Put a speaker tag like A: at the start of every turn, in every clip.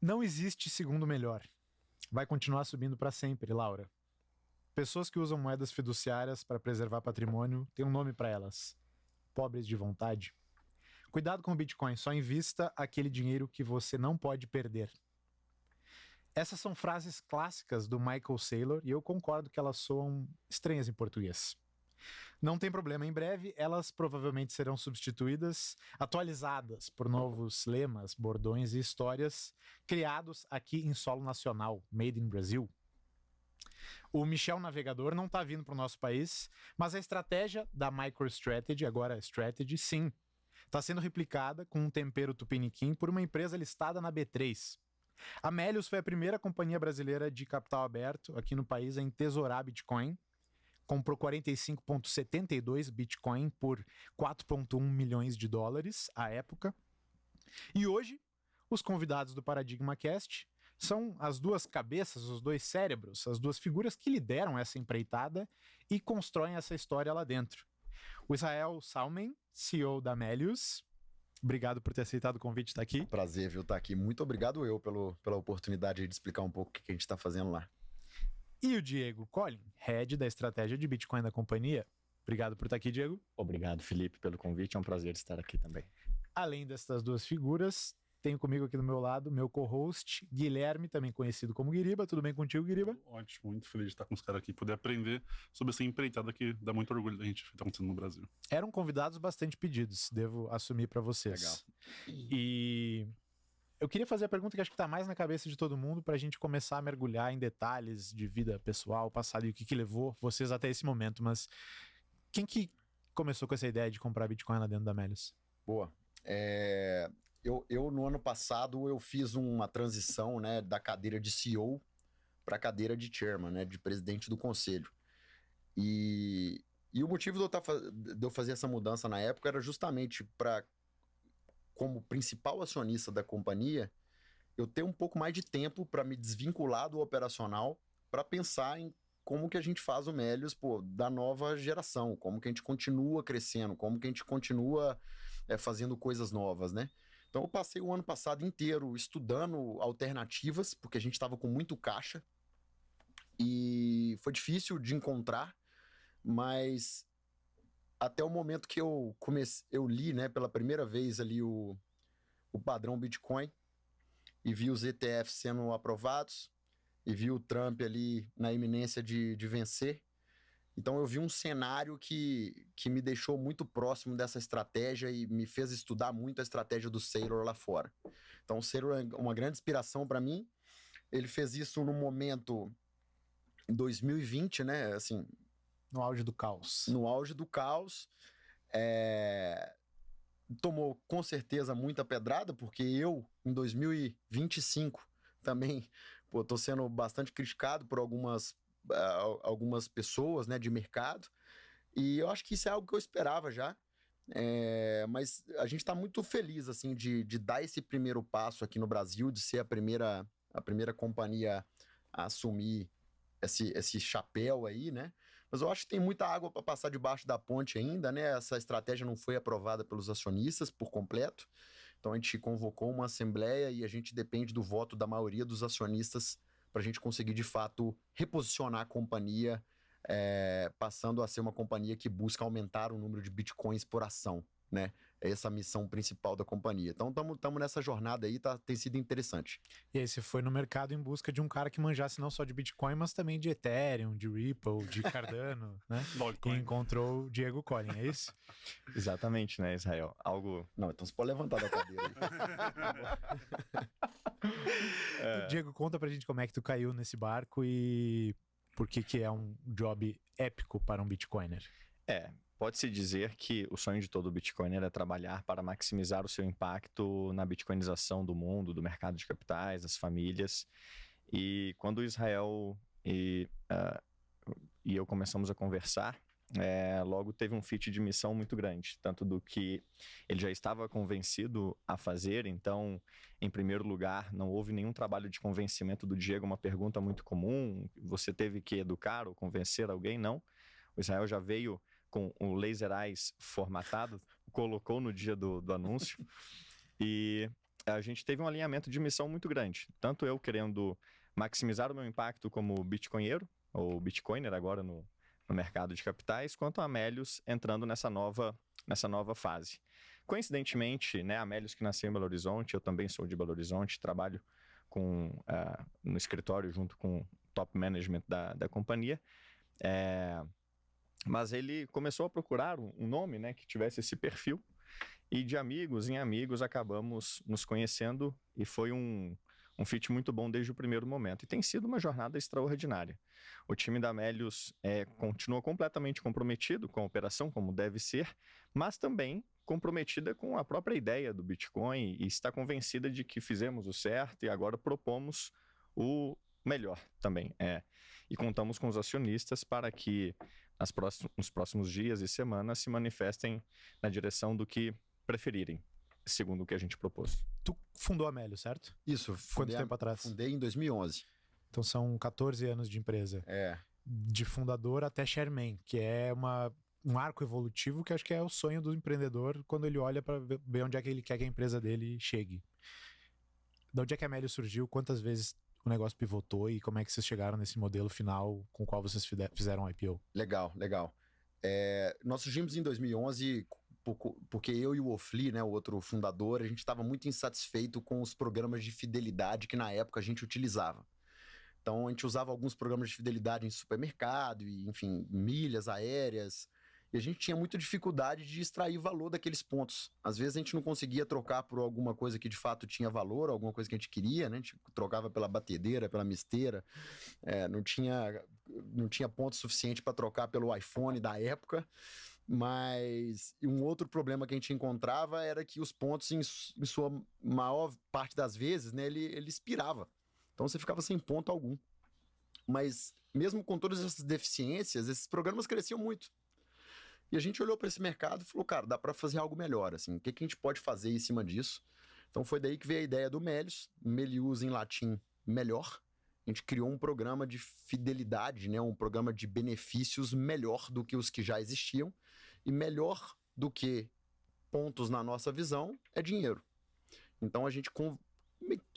A: Não existe segundo melhor. Vai continuar subindo para sempre, Laura. Pessoas que usam moedas fiduciárias para preservar patrimônio têm um nome para elas: pobres de vontade. Cuidado com o Bitcoin, só invista aquele dinheiro que você não pode perder. Essas são frases clássicas do Michael Saylor e eu concordo que elas soam estranhas em português. Não tem problema, em breve elas provavelmente serão substituídas, atualizadas por novos lemas, bordões e histórias criados aqui em solo nacional, made in Brasil. O Michel Navegador não está vindo para o nosso país, mas a estratégia da MicroStrategy, agora Strategy, sim, está sendo replicada com um tempero tupiniquim por uma empresa listada na B3. A Melius foi a primeira companhia brasileira de capital aberto aqui no país a entesourar Bitcoin. Comprou 45,72 Bitcoin por 4,1 milhões de dólares à época. E hoje, os convidados do Paradigma Cast são as duas cabeças, os dois cérebros, as duas figuras que lideram essa empreitada e constroem essa história lá dentro. O Israel Salmen, CEO da Melius. Obrigado por ter aceitado o convite de estar aqui.
B: Prazer, viu, estar aqui. Muito obrigado pela oportunidade de explicar um pouco o que a gente está fazendo lá.
A: E o Diego Collin, head da estratégia de Bitcoin da companhia. Obrigado por estar aqui, Diego.
C: Obrigado, Felipe, pelo convite. É um prazer estar aqui também.
A: Além dessas duas figuras, tenho comigo aqui do meu lado meu co-host, Guilherme, também conhecido como Guiriba. Tudo bem contigo, Guiriba?
D: Ótimo, muito feliz de estar com os caras aqui, poder aprender sobre essa empreitada que dá muito orgulho da gente que está acontecendo no Brasil.
A: Eram convidados bastante pedidos, devo assumir para vocês.
B: Legal.
A: E eu queria fazer a pergunta que acho que está mais na cabeça de todo mundo para a gente começar a mergulhar em detalhes de vida pessoal, passado e o que levou vocês até esse momento. Mas quem que começou com essa ideia de comprar Bitcoin lá dentro da Melius?
B: Boa. Eu no ano passado, eu fiz uma transição, né, da cadeira de CEO para a cadeira de chairman, né, de presidente do conselho. E o motivo de eu fazer essa mudança na época era justamente para, como principal acionista da companhia, eu ter um pouco mais de tempo para me desvincular do operacional, para pensar em como que a gente faz o Melius, da nova geração, como que a gente continua crescendo, como que a gente continua fazendo coisas novas, né? Então eu passei o ano passado inteiro estudando alternativas, porque a gente estava com muito caixa, e foi difícil de encontrar, mas até o momento que eu li, né, pela primeira vez ali o padrão Bitcoin, e vi os ETFs sendo aprovados, e vi o Trump ali na iminência de vencer. Então eu vi um cenário que me deixou muito próximo dessa estratégia e me fez estudar muito a estratégia do Saylor lá fora. Então o Saylor é uma grande inspiração para mim. Ele fez isso no momento, em 2020, né, assim...
A: No auge do caos.
B: No auge do caos. Tomou com certeza muita pedrada, porque eu, em 2025, também tô sendo bastante criticado por algumas pessoas, né, de mercado, e eu acho que isso é algo que eu esperava já, mas a gente está muito feliz assim, de dar esse primeiro passo aqui no Brasil, de ser a primeira companhia a assumir esse chapéu aí, né? Mas eu acho que tem muita água para passar debaixo da ponte ainda, né? Essa estratégia não foi aprovada pelos acionistas por completo. Então a gente convocou uma assembleia e a gente depende do voto da maioria dos acionistas para a gente conseguir, de fato, reposicionar a companhia, passando a ser uma companhia que busca aumentar o número de bitcoins por ação, né? É essa a missão principal da companhia. Então estamos nessa jornada aí, tem sido interessante.
A: E aí você foi no mercado em busca de um cara que manjasse não só de Bitcoin, mas também de Ethereum, de Ripple, de Cardano, né? E encontrou o Diego Collin, é isso?
C: Exatamente, né, Israel? Algo...
B: Não, então você pode levantar da cadeira aí.
A: Diego, conta pra gente como é que tu caiu nesse barco e por que é um job épico para um Bitcoiner.
C: Pode-se dizer que o sonho de todo Bitcoiner é trabalhar para maximizar o seu impacto na bitcoinização do mundo, do mercado de capitais, das famílias. E quando o Israel e eu começamos a conversar, logo teve um fit de missão muito grande, tanto do que ele já estava convencido a fazer. Então, em primeiro lugar, não houve nenhum trabalho de convencimento do Diego, uma pergunta muito comum: você teve que educar ou convencer alguém? Não. O Israel já veio com o Laser Eyes formatado, colocou no dia do anúncio, e a gente teve um alinhamento de missão muito grande. Tanto eu querendo maximizar o meu impacto como bitcoinheiro, ou bitcoiner agora no mercado de capitais, quanto a Amélios entrando nessa nova fase. Coincidentemente, né, a Amélios que nasceu em Belo Horizonte, eu também sou de Belo Horizonte, trabalho no escritório junto com o top management da companhia, mas ele começou a procurar um nome, né, que tivesse esse perfil, e de amigos em amigos acabamos nos conhecendo e foi um fit muito bom desde o primeiro momento. E tem sido uma jornada extraordinária. O time da Amélios continua completamente comprometido com a operação, como deve ser, mas também comprometida com a própria ideia do Bitcoin e está convencida de que fizemos o certo e agora propomos o melhor também. E contamos com os acionistas para que nos próximos dias e semanas se manifestem na direção do que preferirem, segundo o que a gente propôs.
A: Tu fundou a Amélios, certo?
B: Isso.
A: Quanto tempo atrás?
B: Fundei em 2011.
A: Então são 14 anos de empresa. De fundador até chairman, que é um arco evolutivo que acho que é o sonho do empreendedor quando ele olha para ver onde é que ele quer que a empresa dele chegue. De onde é que a Amélios surgiu? Quantas vezes o negócio pivotou e como é que vocês chegaram nesse modelo final com o qual vocês fizeram o IPO?
B: Legal. Nós surgimos em 2011 porque eu e o Ofli, né, o outro fundador, a gente estava muito insatisfeito com os programas de fidelidade que na época a gente utilizava. Então a gente usava alguns programas de fidelidade em supermercado, e, enfim, milhas aéreas, e a gente tinha muita dificuldade de extrair valor daqueles pontos. Às vezes a gente não conseguia trocar por alguma coisa que de fato tinha valor, alguma coisa que a gente queria, né? A gente trocava pela batedeira, pela misteira, não tinha ponto suficiente para trocar pelo iPhone da época. Mas um outro problema que a gente encontrava era que os pontos, em sua maior parte das vezes, né, ele expirava. Então você ficava sem ponto algum. Mas mesmo com todas essas deficiências, esses programas cresciam muito. E a gente olhou para esse mercado e falou, cara, dá para fazer algo melhor, assim. O que a gente pode fazer em cima disso? Então foi daí que veio a ideia do Melius, Melius em latim, melhor. A gente criou um programa de fidelidade, né? Um programa de benefícios melhor do que os que já existiam. E melhor do que pontos na nossa visão é dinheiro. Então a gente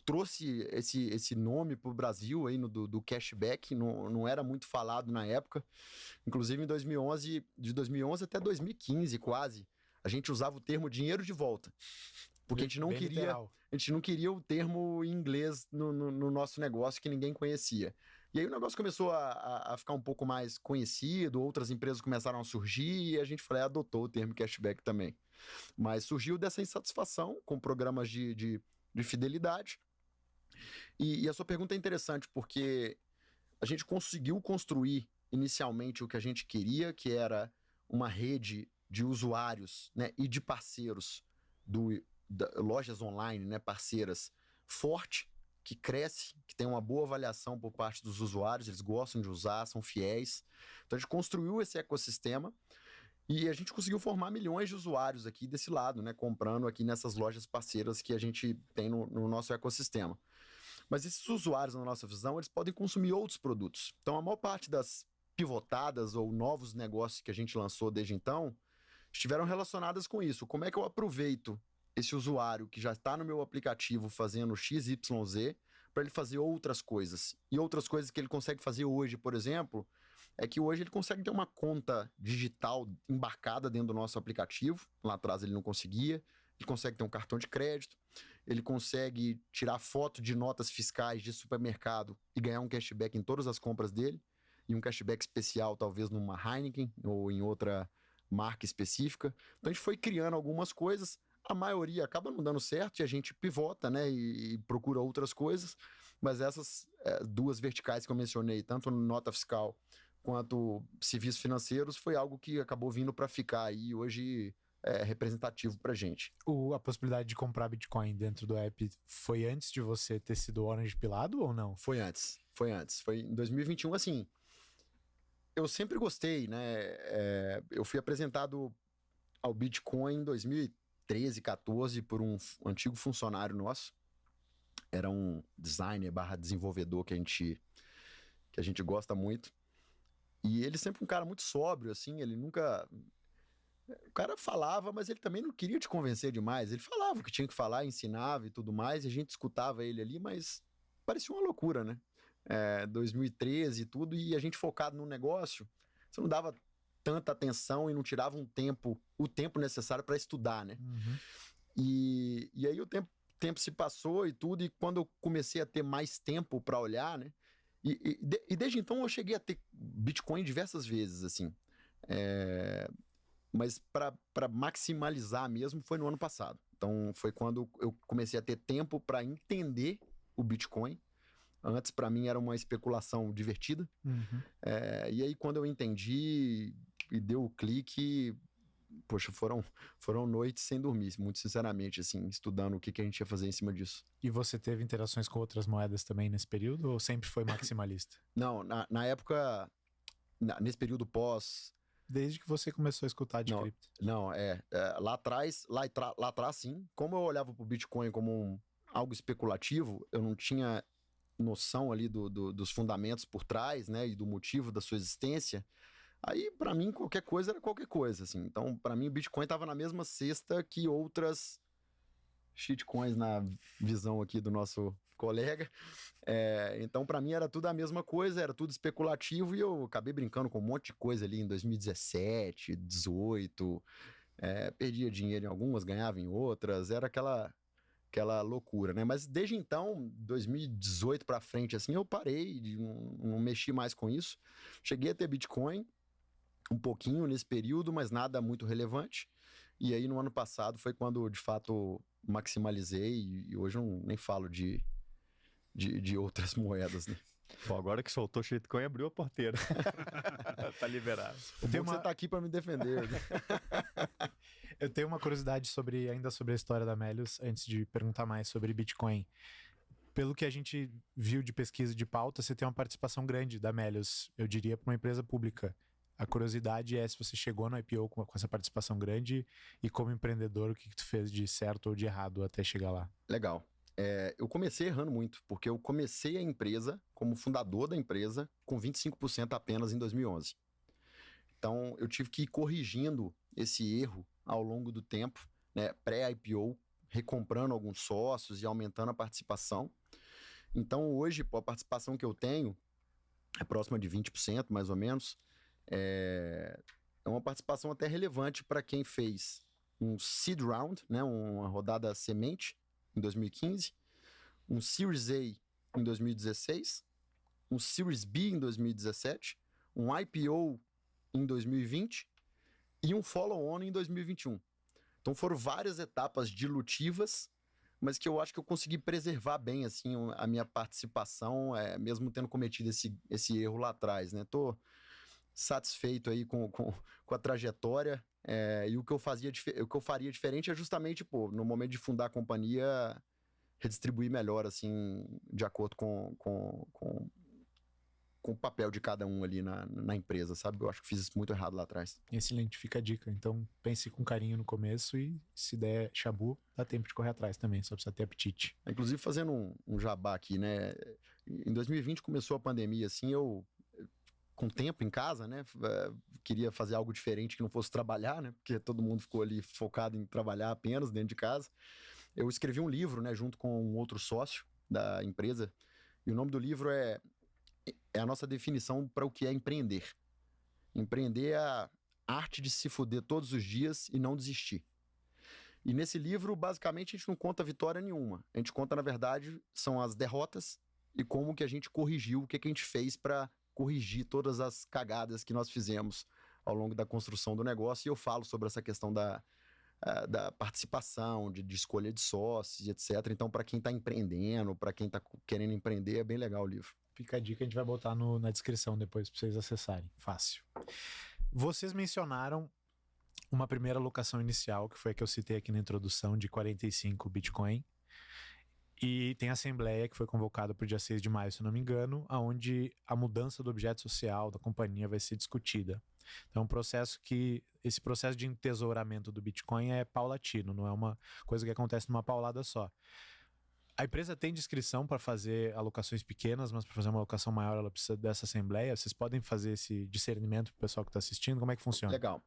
B: trouxe esse nome para o Brasil aí do cashback, não era muito falado na época. Inclusive em 2011, de 2011 até 2015 quase, a gente usava o termo dinheiro de volta. Porque a gente não queria o termo em inglês no nosso negócio que ninguém conhecia. E aí o negócio começou a ficar um pouco mais conhecido, outras empresas começaram a surgir e a gente adotou o termo cashback também. Mas surgiu dessa insatisfação com programas de fidelidade. E a sua pergunta é interessante porque a gente conseguiu construir inicialmente o que a gente queria, que era uma rede de usuários, né, e de parceiros lojas online, né, parceiras forte, que cresce, que tem uma boa avaliação por parte dos usuários, eles gostam de usar, são fiéis. Então a gente construiu esse ecossistema e a gente conseguiu formar milhões de usuários aqui desse lado, né, comprando aqui nessas lojas parceiras que a gente tem no nosso ecossistema. Mas esses usuários, na nossa visão, eles podem consumir outros produtos. Então a maior parte das pivotadas ou novos negócios que a gente lançou desde então estiveram relacionadas com isso. Como é que eu aproveito esse usuário que já está no meu aplicativo fazendo XYZ para ele fazer outras coisas? E outras coisas que ele consegue fazer hoje, por exemplo, é que hoje ele consegue ter uma conta digital embarcada dentro do nosso aplicativo. Lá atrás ele não conseguia. Ele consegue ter um cartão de crédito. Ele consegue tirar foto de notas fiscais de supermercado e ganhar um cashback em todas as compras dele. E um cashback especial, talvez numa Heineken ou em outra marca específica. Então a gente foi criando algumas coisas. A maioria acaba não dando certo e a gente pivota, né, e procura outras coisas, mas essas duas verticais que eu mencionei, tanto nota fiscal quanto serviços financeiros, foi algo que acabou vindo para ficar aí hoje representativo para a gente.
A: A possibilidade de comprar Bitcoin dentro do app foi antes de você ter sido Orange pilado ou não?
B: Foi antes. Foi em 2021, assim, eu sempre gostei, né, eu fui apresentado ao Bitcoin em 2013, 14 por um antigo funcionário nosso. Era um designer / desenvolvedor que a gente gosta muito. E ele sempre um cara muito sóbrio, assim, ele nunca O cara falava, mas ele também não queria te convencer demais. Ele falava o que tinha que falar, ensinava e tudo mais, e a gente escutava ele ali, mas parecia uma loucura, né? 2013 e tudo, e a gente focado no negócio, você não dava tanta atenção e não tirava o tempo necessário para estudar, né?
A: Uhum.
B: E aí o tempo se passou e tudo, e quando eu comecei a ter mais tempo para olhar, né? E desde então eu cheguei a ter Bitcoin diversas vezes, assim. Mas para maximalizar mesmo foi no ano passado. Então foi quando eu comecei a ter tempo para entender o Bitcoin. Antes, para mim, era uma especulação divertida.
A: Uhum.
B: E aí, quando eu entendi e deu o clique, poxa, foram noites sem dormir, muito sinceramente, assim, estudando o que a gente ia fazer em cima disso.
A: E você teve interações com outras moedas também nesse período ou sempre foi maximalista?
B: Não, na época, nesse período pós...
A: Desde que você começou a escutar de cripto.
B: Não, lá atrás sim, como eu olhava pro Bitcoin como algo especulativo, eu não tinha noção ali dos fundamentos por trás, né, e do motivo da sua existência. Aí, para mim, qualquer coisa era qualquer coisa, assim. Então, para mim, o Bitcoin tava na mesma cesta que outras shitcoins na visão aqui do nosso colega. Então, para mim, era tudo a mesma coisa, era tudo especulativo e eu acabei brincando com um monte de coisa ali em 2017, 2018. Perdia dinheiro em algumas, ganhava em outras. Era aquela loucura, né? Mas desde então, 2018 para frente, assim, eu parei, não mexi mais com isso. Cheguei a ter Bitcoin um pouquinho nesse período, mas nada muito relevante. E aí, no ano passado, foi quando, de fato, maximalizei e hoje eu nem falo de outras moedas, né?
C: Pô, agora que soltou o shitcoin, abriu a porteira. Tá liberado.
B: Você tá aqui para me defender. Né?
A: Eu tenho uma curiosidade ainda sobre a história da Melius, antes de perguntar mais sobre Bitcoin. Pelo que a gente viu de pesquisa de pauta, você tem uma participação grande da Melius, eu diria, para uma empresa pública. A curiosidade é se você chegou no IPO com essa participação grande e como empreendedor, o que tu fez de certo ou de errado até chegar lá.
B: Legal. Eu comecei errando muito, porque eu comecei a empresa como fundador da empresa com 25% apenas em 2011. Então, eu tive que ir corrigindo esse erro ao longo do tempo, né, pré-IPO, recomprando alguns sócios e aumentando a participação. Então, hoje, a participação que eu tenho é próxima de 20%, mais ou menos. É uma participação até relevante para quem fez um seed round, né, uma rodada semente, em 2015, um Series A em 2016, um Series B em 2017, um IPO em 2020 e um follow-on em 2021. Então foram várias etapas dilutivas, mas que eu acho que eu consegui preservar bem assim, a minha participação, mesmo tendo cometido esse erro lá atrás, né? Tô satisfeito aí com a trajetória, e o que eu faria diferente é justamente, no momento de fundar a companhia, redistribuir melhor, assim, de acordo com o papel de cada um ali na empresa, sabe? Eu acho que fiz isso muito errado lá atrás.
A: Excelente, fica a dica. Então, pense com carinho no começo e se der chabu, dá tempo de correr atrás também, só precisa ter apetite.
B: Inclusive, fazendo um jabá aqui, né? Em 2020 começou a pandemia, assim, eu com tempo em casa, né? Queria fazer algo diferente que não fosse trabalhar, né? Porque todo mundo ficou ali focado em trabalhar apenas dentro de casa. Eu escrevi um livro, né? Junto com um outro sócio da empresa. E o nome do livro é a nossa definição para o que é empreender. Empreender é a arte de se fuder todos os dias e não desistir. E nesse livro, basicamente, a gente não conta vitória nenhuma. A gente conta, na verdade, são as derrotas e como que a gente corrigiu, o que a gente fez para corrigir todas as cagadas que nós fizemos ao longo da construção do negócio. E eu falo sobre essa questão da participação, de escolha de sócios, etc. Então, para quem está empreendendo, para quem está querendo empreender, é bem legal o livro.
A: Fica a dica, a gente vai botar na descrição depois para vocês acessarem. Fácil. Vocês mencionaram uma primeira alocação inicial, que foi a que eu citei aqui na introdução, de 45 Bitcoin. E tem a assembleia que foi convocada para o dia 6 de maio, se não me engano, onde a mudança do objeto social da companhia vai ser discutida. Então, esse processo de entesouramento do Bitcoin é paulatino, não é uma coisa que acontece numa paulada só. A empresa tem discrição para fazer alocações pequenas, mas para fazer uma alocação maior ela precisa dessa assembleia. Vocês podem fazer esse discernimento para o pessoal que está assistindo? Como é que funciona?
B: Legal.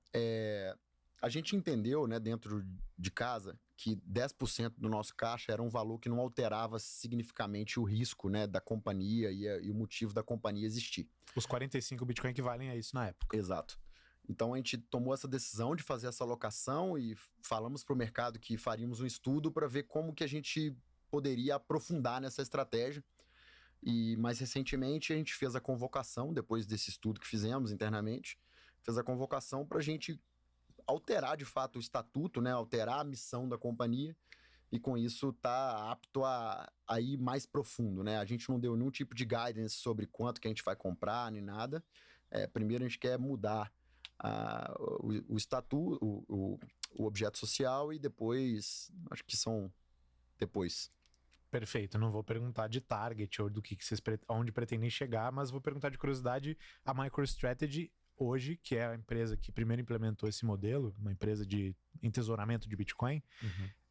B: A gente entendeu, né, dentro de casa, que 10% do nosso caixa era um valor que não alterava significativamente o risco, né, da companhia e o motivo da companhia existir.
A: Os 45 Bitcoin equivalem a isso na época.
B: Exato. Então a gente tomou essa decisão de fazer essa alocação e falamos para o mercado que faríamos um estudo para ver como que a gente poderia aprofundar nessa estratégia. E mais recentemente a gente fez a convocação, depois desse estudo que fizemos internamente, fez a convocação para a gente alterar de fato o estatuto, né, alterar a missão da companhia e com isso tá apto a ir mais profundo, né? A gente não deu nenhum tipo de guidance sobre quanto que a gente vai comprar, nem nada. Primeiro a gente quer mudar o estatuto, o objeto social e depois, acho que são depois.
A: Perfeito, não vou perguntar de target ou do que vocês onde pretendem chegar, mas vou perguntar de curiosidade a MicroStrategy hoje, que é a empresa que primeiro implementou esse modelo, uma empresa de entesouramento de Bitcoin,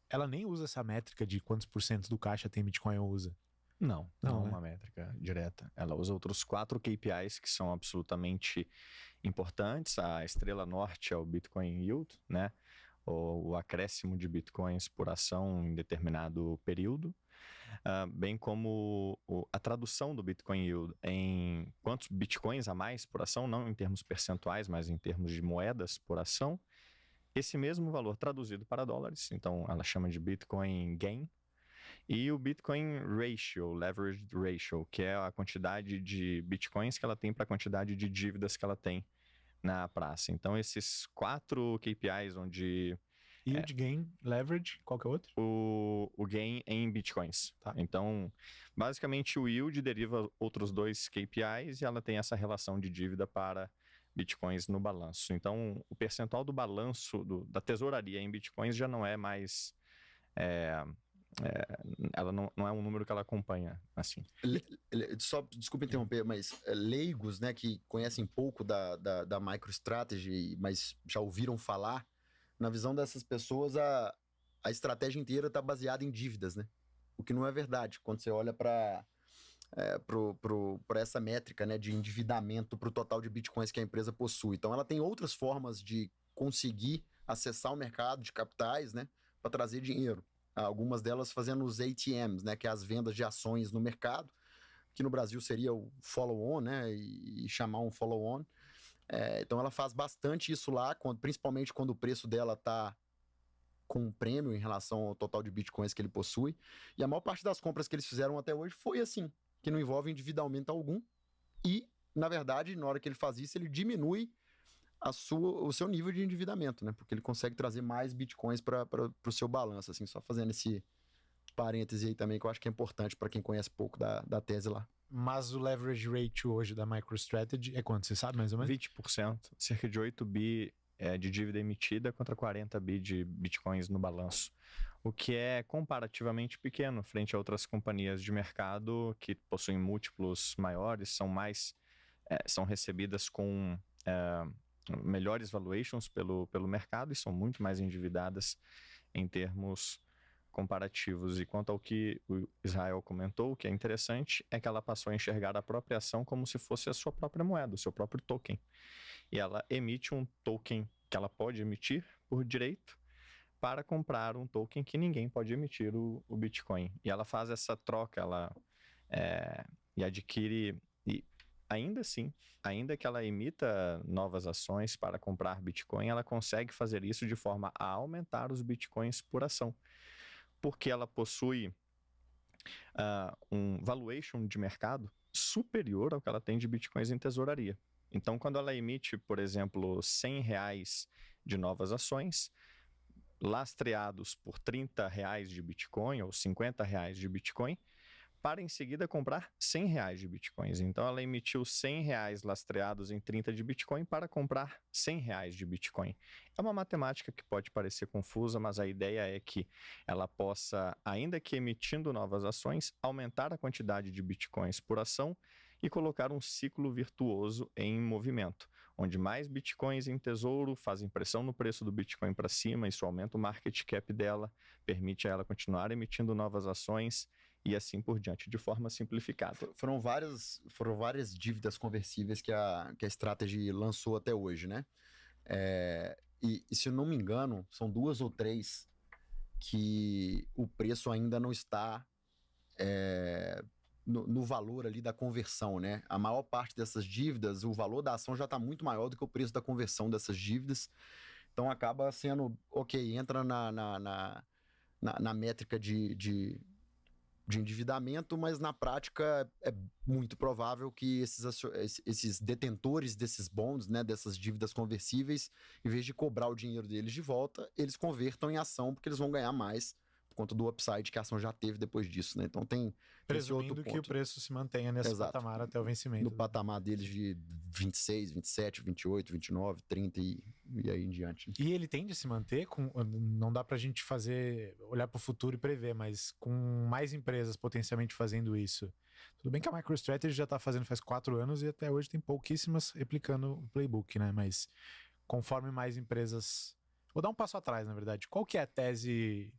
A: ela nem usa essa métrica de quantos % do caixa tem Bitcoin ou usa.
C: Não é
A: né?
C: uma métrica direta. Ela usa outros 4 KPIs que são absolutamente importantes. A estrela norte é o Bitcoin Yield, né? O acréscimo de Bitcoins por ação em determinado período. Bem como a tradução do Bitcoin Yield em quantos Bitcoins a mais por ação, não em termos percentuais, mas em termos de moedas por ação. Esse mesmo valor traduzido para dólares, então ela chama de Bitcoin Gain. E o Bitcoin Ratio, Leveraged Ratio, que é a quantidade de Bitcoins que ela tem para a quantidade de dívidas que ela tem na praça. Então esses 4 KPIs onde...
A: Yield, Gain, Leverage, qual que é o outro?
C: O gain em Bitcoins.
A: Tá.
C: Então, basicamente o yield deriva outros 2 KPIs e ela tem essa relação de dívida para Bitcoins no balanço. Então, o percentual do balanço da tesouraria em Bitcoins já não é mais... ela não é um número que ela acompanha, assim.
B: Só, desculpa interromper, mas leigos, né, que conhecem pouco da MicroStrategy, mas já ouviram falar, na visão dessas pessoas, a estratégia inteira está baseada em dívidas, né? O que não é verdade. Quando você olha para essa métrica, né, de endividamento para o total de bitcoins que a empresa possui. Então, ela tem outras formas de conseguir acessar o mercado de capitais, né, para trazer dinheiro. Algumas delas fazendo os ATMs, né, que é as vendas de ações no mercado, que no Brasil seria o follow-on, né, e chamar um follow-on. Então ela faz bastante isso lá, principalmente quando o preço dela está com um prêmio em relação ao total de bitcoins que ele possui. E a maior parte das compras que eles fizeram até hoje foi assim, que não envolve endividamento algum. E, na verdade, na hora que ele faz isso, ele diminui o seu nível de endividamento, né? Porque ele consegue trazer mais bitcoins para o seu balanço, assim, só fazendo esse parêntese aí também, que eu acho que é importante para quem conhece pouco da tese lá.
A: Mas o leverage ratio hoje da MicroStrategy é quanto? Você sabe mais ou menos?
C: 20%, cerca de 8 bi de dívida emitida contra 40 bi de bitcoins no balanço. O que é comparativamente pequeno frente a outras companhias de mercado que possuem múltiplos maiores, são recebidas com melhores valuations pelo mercado e são muito mais endividadas em termos comparativos. E quanto ao que o Israel comentou, o que é interessante é que ela passou a enxergar a própria ação como se fosse a sua própria moeda, o seu próprio token. E ela emite um token que ela pode emitir por direito para comprar um token que ninguém pode emitir, o Bitcoin. E ela faz essa troca, e adquire... E ainda assim, ainda que ela emita novas ações para comprar Bitcoin, ela consegue fazer isso de forma a aumentar os Bitcoins por ação. Porque ela possui um valuation de mercado superior ao que ela tem de bitcoins em tesouraria. Então, quando ela emite, por exemplo, R$100 de novas ações, lastreados por R$30 de bitcoin ou R$50 de bitcoin, para em seguida comprar R$100 de bitcoins. Então ela emitiu R$100 lastreados em 30 de bitcoin para comprar R$100 de bitcoin. É uma matemática que pode parecer confusa, mas a ideia é que ela possa, ainda que emitindo novas ações, aumentar a quantidade de bitcoins por ação e colocar um ciclo virtuoso em movimento, onde mais bitcoins em tesouro fazem pressão no preço do bitcoin para cima, isso aumenta o market cap dela, permite a ela continuar emitindo novas ações e assim por diante, de forma simplificada.
B: Foram várias dívidas conversíveis que a Strategy lançou até hoje, né? e se eu não me engano, são 2 ou 3 que o preço ainda não está no valor ali da conversão, né? A maior parte dessas dívidas, o valor da ação já está muito maior do que o preço da conversão dessas dívidas. Então acaba sendo, ok, entra na métrica de endividamento, mas na prática é muito provável que esses detentores desses bonds, né, dessas dívidas conversíveis, em vez de cobrar o dinheiro deles de volta, eles convertam em ação, porque eles vão ganhar mais por conta do upside que a ação já teve depois disso, né? Então tem esse outro
A: Presumindo que o
B: ponto.
A: preço se mantenha nesse
B: Exato.
A: patamar até o vencimento.
B: No patamar deles de 26, 27, 28, 29, 30 e aí em diante.
A: E ele tende a se manter com. Não dá pra gente olhar pro futuro e prever, mas com mais empresas potencialmente fazendo isso. Tudo bem que a MicroStrategy já tá fazendo faz 4 anos e até hoje tem pouquíssimas replicando o playbook, né? Mas conforme mais empresas. Vou dar um passo atrás, na verdade. Qual que é a tese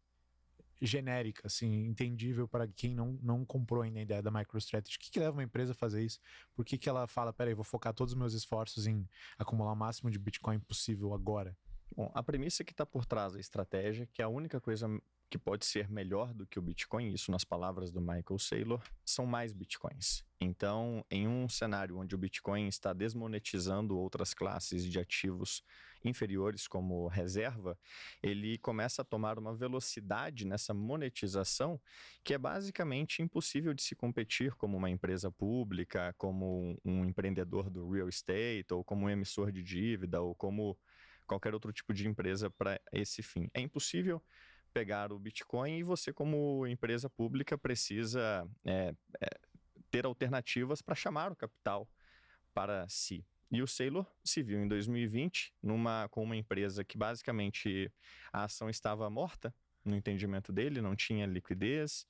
A: genérica, assim, entendível para quem não comprou ainda a ideia da MicroStrategy? O que leva uma empresa a fazer isso? Por que ela fala, peraí, vou focar todos os meus esforços em acumular o máximo de Bitcoin possível agora?
C: Bom, a premissa que está por trás da estratégia, que a única coisa que pode ser melhor do que o Bitcoin, isso nas palavras do Michael Saylor, são mais Bitcoins. Então, em um cenário onde o Bitcoin está desmonetizando outras classes de ativos inferiores como reserva, ele começa a tomar uma velocidade nessa monetização que é basicamente impossível de se competir como uma empresa pública, como um empreendedor do real estate, ou como um emissor de dívida, ou como qualquer outro tipo de empresa para esse fim. É impossível pegar o Bitcoin e você, como empresa pública, precisa ter alternativas para chamar o capital para si. E o Saylor se viu em 2020 com uma empresa que basicamente a ação estava morta, no entendimento dele, não tinha liquidez,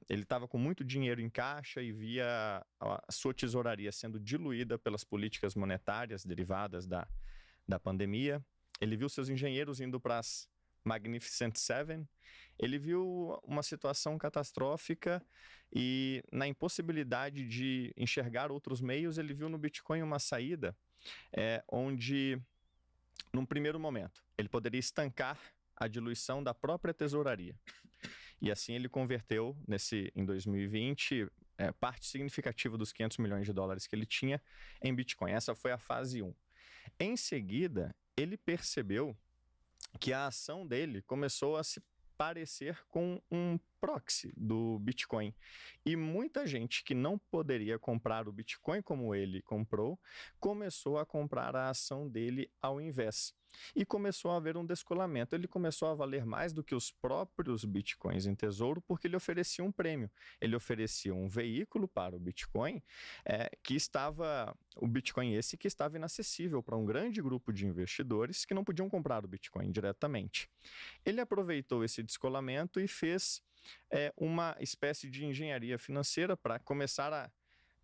C: ele estava com muito dinheiro em caixa e via a sua tesouraria sendo diluída pelas políticas monetárias derivadas da pandemia. Ele viu seus engenheiros indo para as Magnificent Seven, ele viu uma situação catastrófica e na impossibilidade de enxergar outros meios, ele viu no Bitcoin uma saída onde, num primeiro momento, ele poderia estancar a diluição da própria tesouraria. E assim ele converteu, em 2020, parte significativa dos 500 milhões de dólares que ele tinha em Bitcoin. Essa foi a fase 1. Em seguida, ele percebeu que a ação dele começou a se parecer com um proxy do Bitcoin. E muita gente que não poderia comprar o Bitcoin como ele comprou, começou a comprar a ação dele ao invés. E começou a haver um descolamento. Ele começou a valer mais do que os próprios Bitcoins em tesouro, porque ele oferecia um prêmio. Ele oferecia um veículo para o Bitcoin, o Bitcoin esse que estava inacessível para um grande grupo de investidores que não podiam comprar o Bitcoin diretamente. Ele aproveitou esse descolamento e fez uma espécie de engenharia financeira para começar a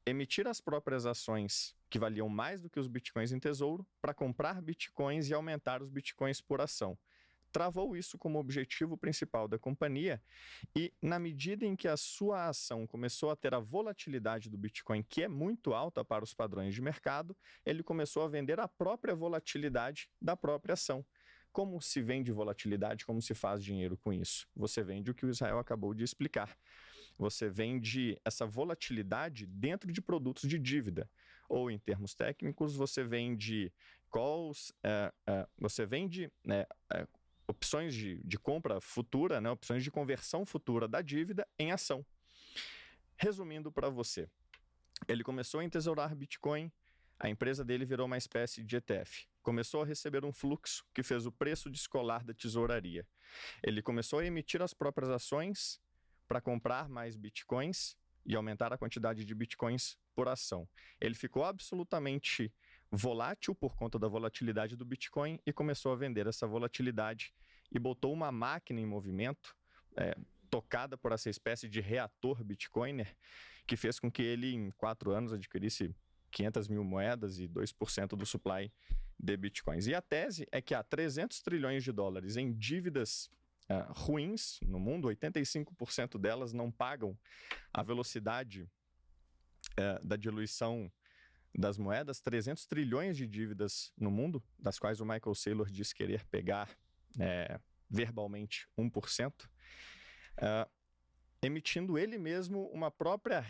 C: emitir as próprias ações que valiam mais do que os bitcoins em tesouro para comprar bitcoins e aumentar os bitcoins por ação. Travou isso como objetivo principal da companhia e, na medida em que a sua ação começou a ter a volatilidade do Bitcoin, que é muito alta para os padrões de mercado, ele começou a vender a própria volatilidade da própria ação. Como se vende volatilidade, como se faz dinheiro com isso? Você vende o que o Israel acabou de explicar. Você vende essa volatilidade dentro de produtos de dívida. Ou, em termos técnicos, você vende calls, você vende opções de compra futura, né, opções de conversão futura da dívida em ação. Resumindo para você, ele começou a entesourar Bitcoin, a empresa dele virou uma espécie de ETF. Começou a receber um fluxo que fez o preço descolar da tesouraria. Ele começou a emitir as próprias ações para comprar mais bitcoins e aumentar a quantidade de bitcoins por ação. Ele ficou absolutamente volátil por conta da volatilidade do Bitcoin e começou a vender essa volatilidade e botou uma máquina em movimento, tocada por essa espécie de reator bitcoiner, que fez com que ele, em 4 anos, adquirisse 500 mil moedas e 2% do supply de bitcoins. E a tese é que há 300 trilhões de dólares em dívidas ruins no mundo, 85% delas não pagam a velocidade da diluição das moedas, 300 trilhões de dívidas no mundo, das quais o Michael Saylor diz querer pegar verbalmente 1%, emitindo ele mesmo uma própria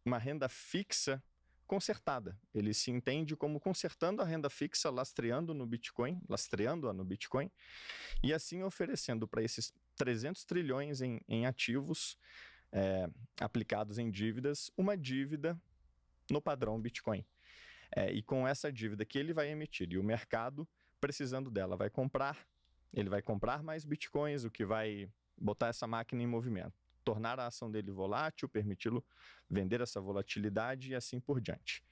C: uma renda fixa consertada. Ele se entende como consertando a renda fixa, lastreando-a no Bitcoin, e assim oferecendo para esses 300 trilhões em ativos aplicados em dívidas, uma dívida no padrão Bitcoin. E com essa dívida que ele vai emitir e o mercado precisando dela ele vai comprar mais Bitcoins, o que vai botar essa máquina em movimento, tornar a ação dele volátil, permiti-lo vender essa volatilidade e assim por diante.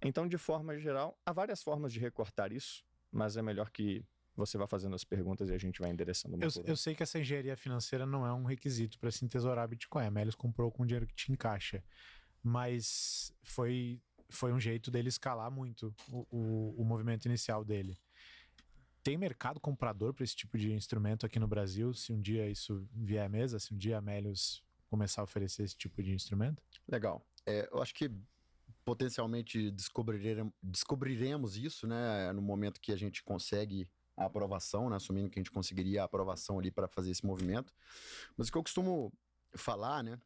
C: Então, de forma geral, há várias formas de recortar isso, mas é melhor que você vá fazendo as perguntas e a gente vai endereçando uma por uma.
A: Eu sei que essa engenharia financeira não é um requisito para se entesourar Bitcoin. A Melius comprou com o dinheiro que te encaixa. Mas foi um jeito dele escalar muito o movimento inicial dele. Tem mercado comprador para esse tipo de instrumento aqui no Brasil? Se um dia isso vier à mesa, se um dia a Melius começar a oferecer esse tipo de instrumento?
B: Legal. Eu acho que potencialmente descobriremos isso, né, no momento que a gente consegue a aprovação, né, assumindo que a gente conseguiria a aprovação ali para fazer esse movimento. Mas o que eu costumo falar, né,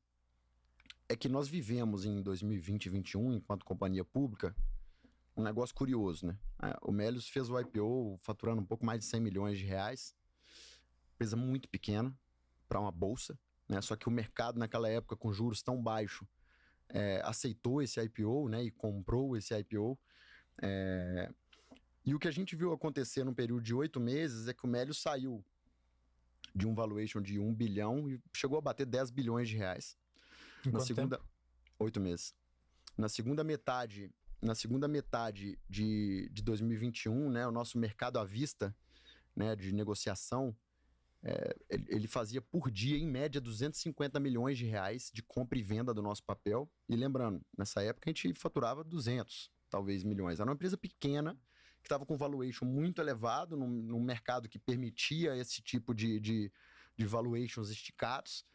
B: é que nós vivemos em 2020 e 2021, enquanto companhia pública, um negócio curioso, né? O Melius fez o IPO faturando um pouco mais de 100 milhões de reais, empresa muito pequena para uma bolsa, né? Só que o mercado naquela época, com juros tão baixos, aceitou esse IPO, né? E comprou esse IPO. E o que a gente viu acontecer num período de 8 meses é que o Melius saiu de um valuation de 1 bilhão e chegou a bater 10 bilhões de reais.
A: Em quanto tempo?
B: 8 meses. Na segunda metade de 2021, né, o nosso mercado à vista, né, de negociação, ele fazia por dia, em média, 250 milhões de reais de compra e venda do nosso papel. E lembrando, nessa época a gente faturava 200, talvez, milhões. Era uma empresa pequena, que estava com valuation muito elevado, num mercado que permitia esse tipo de valuations esticados.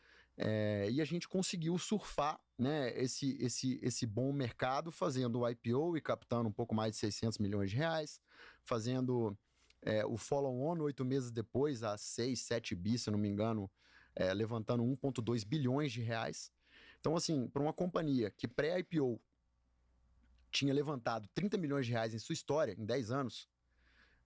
B: E a gente conseguiu surfar, né, esse bom mercado fazendo o IPO e captando um pouco mais de 600 milhões de reais, fazendo o follow-on 8 meses depois, a 6, 7 bi, se eu não me engano, levantando 1,2 bilhões de reais. Então, assim, para uma companhia que pré-IPO tinha levantado 30 milhões de reais em sua história, em 10 anos,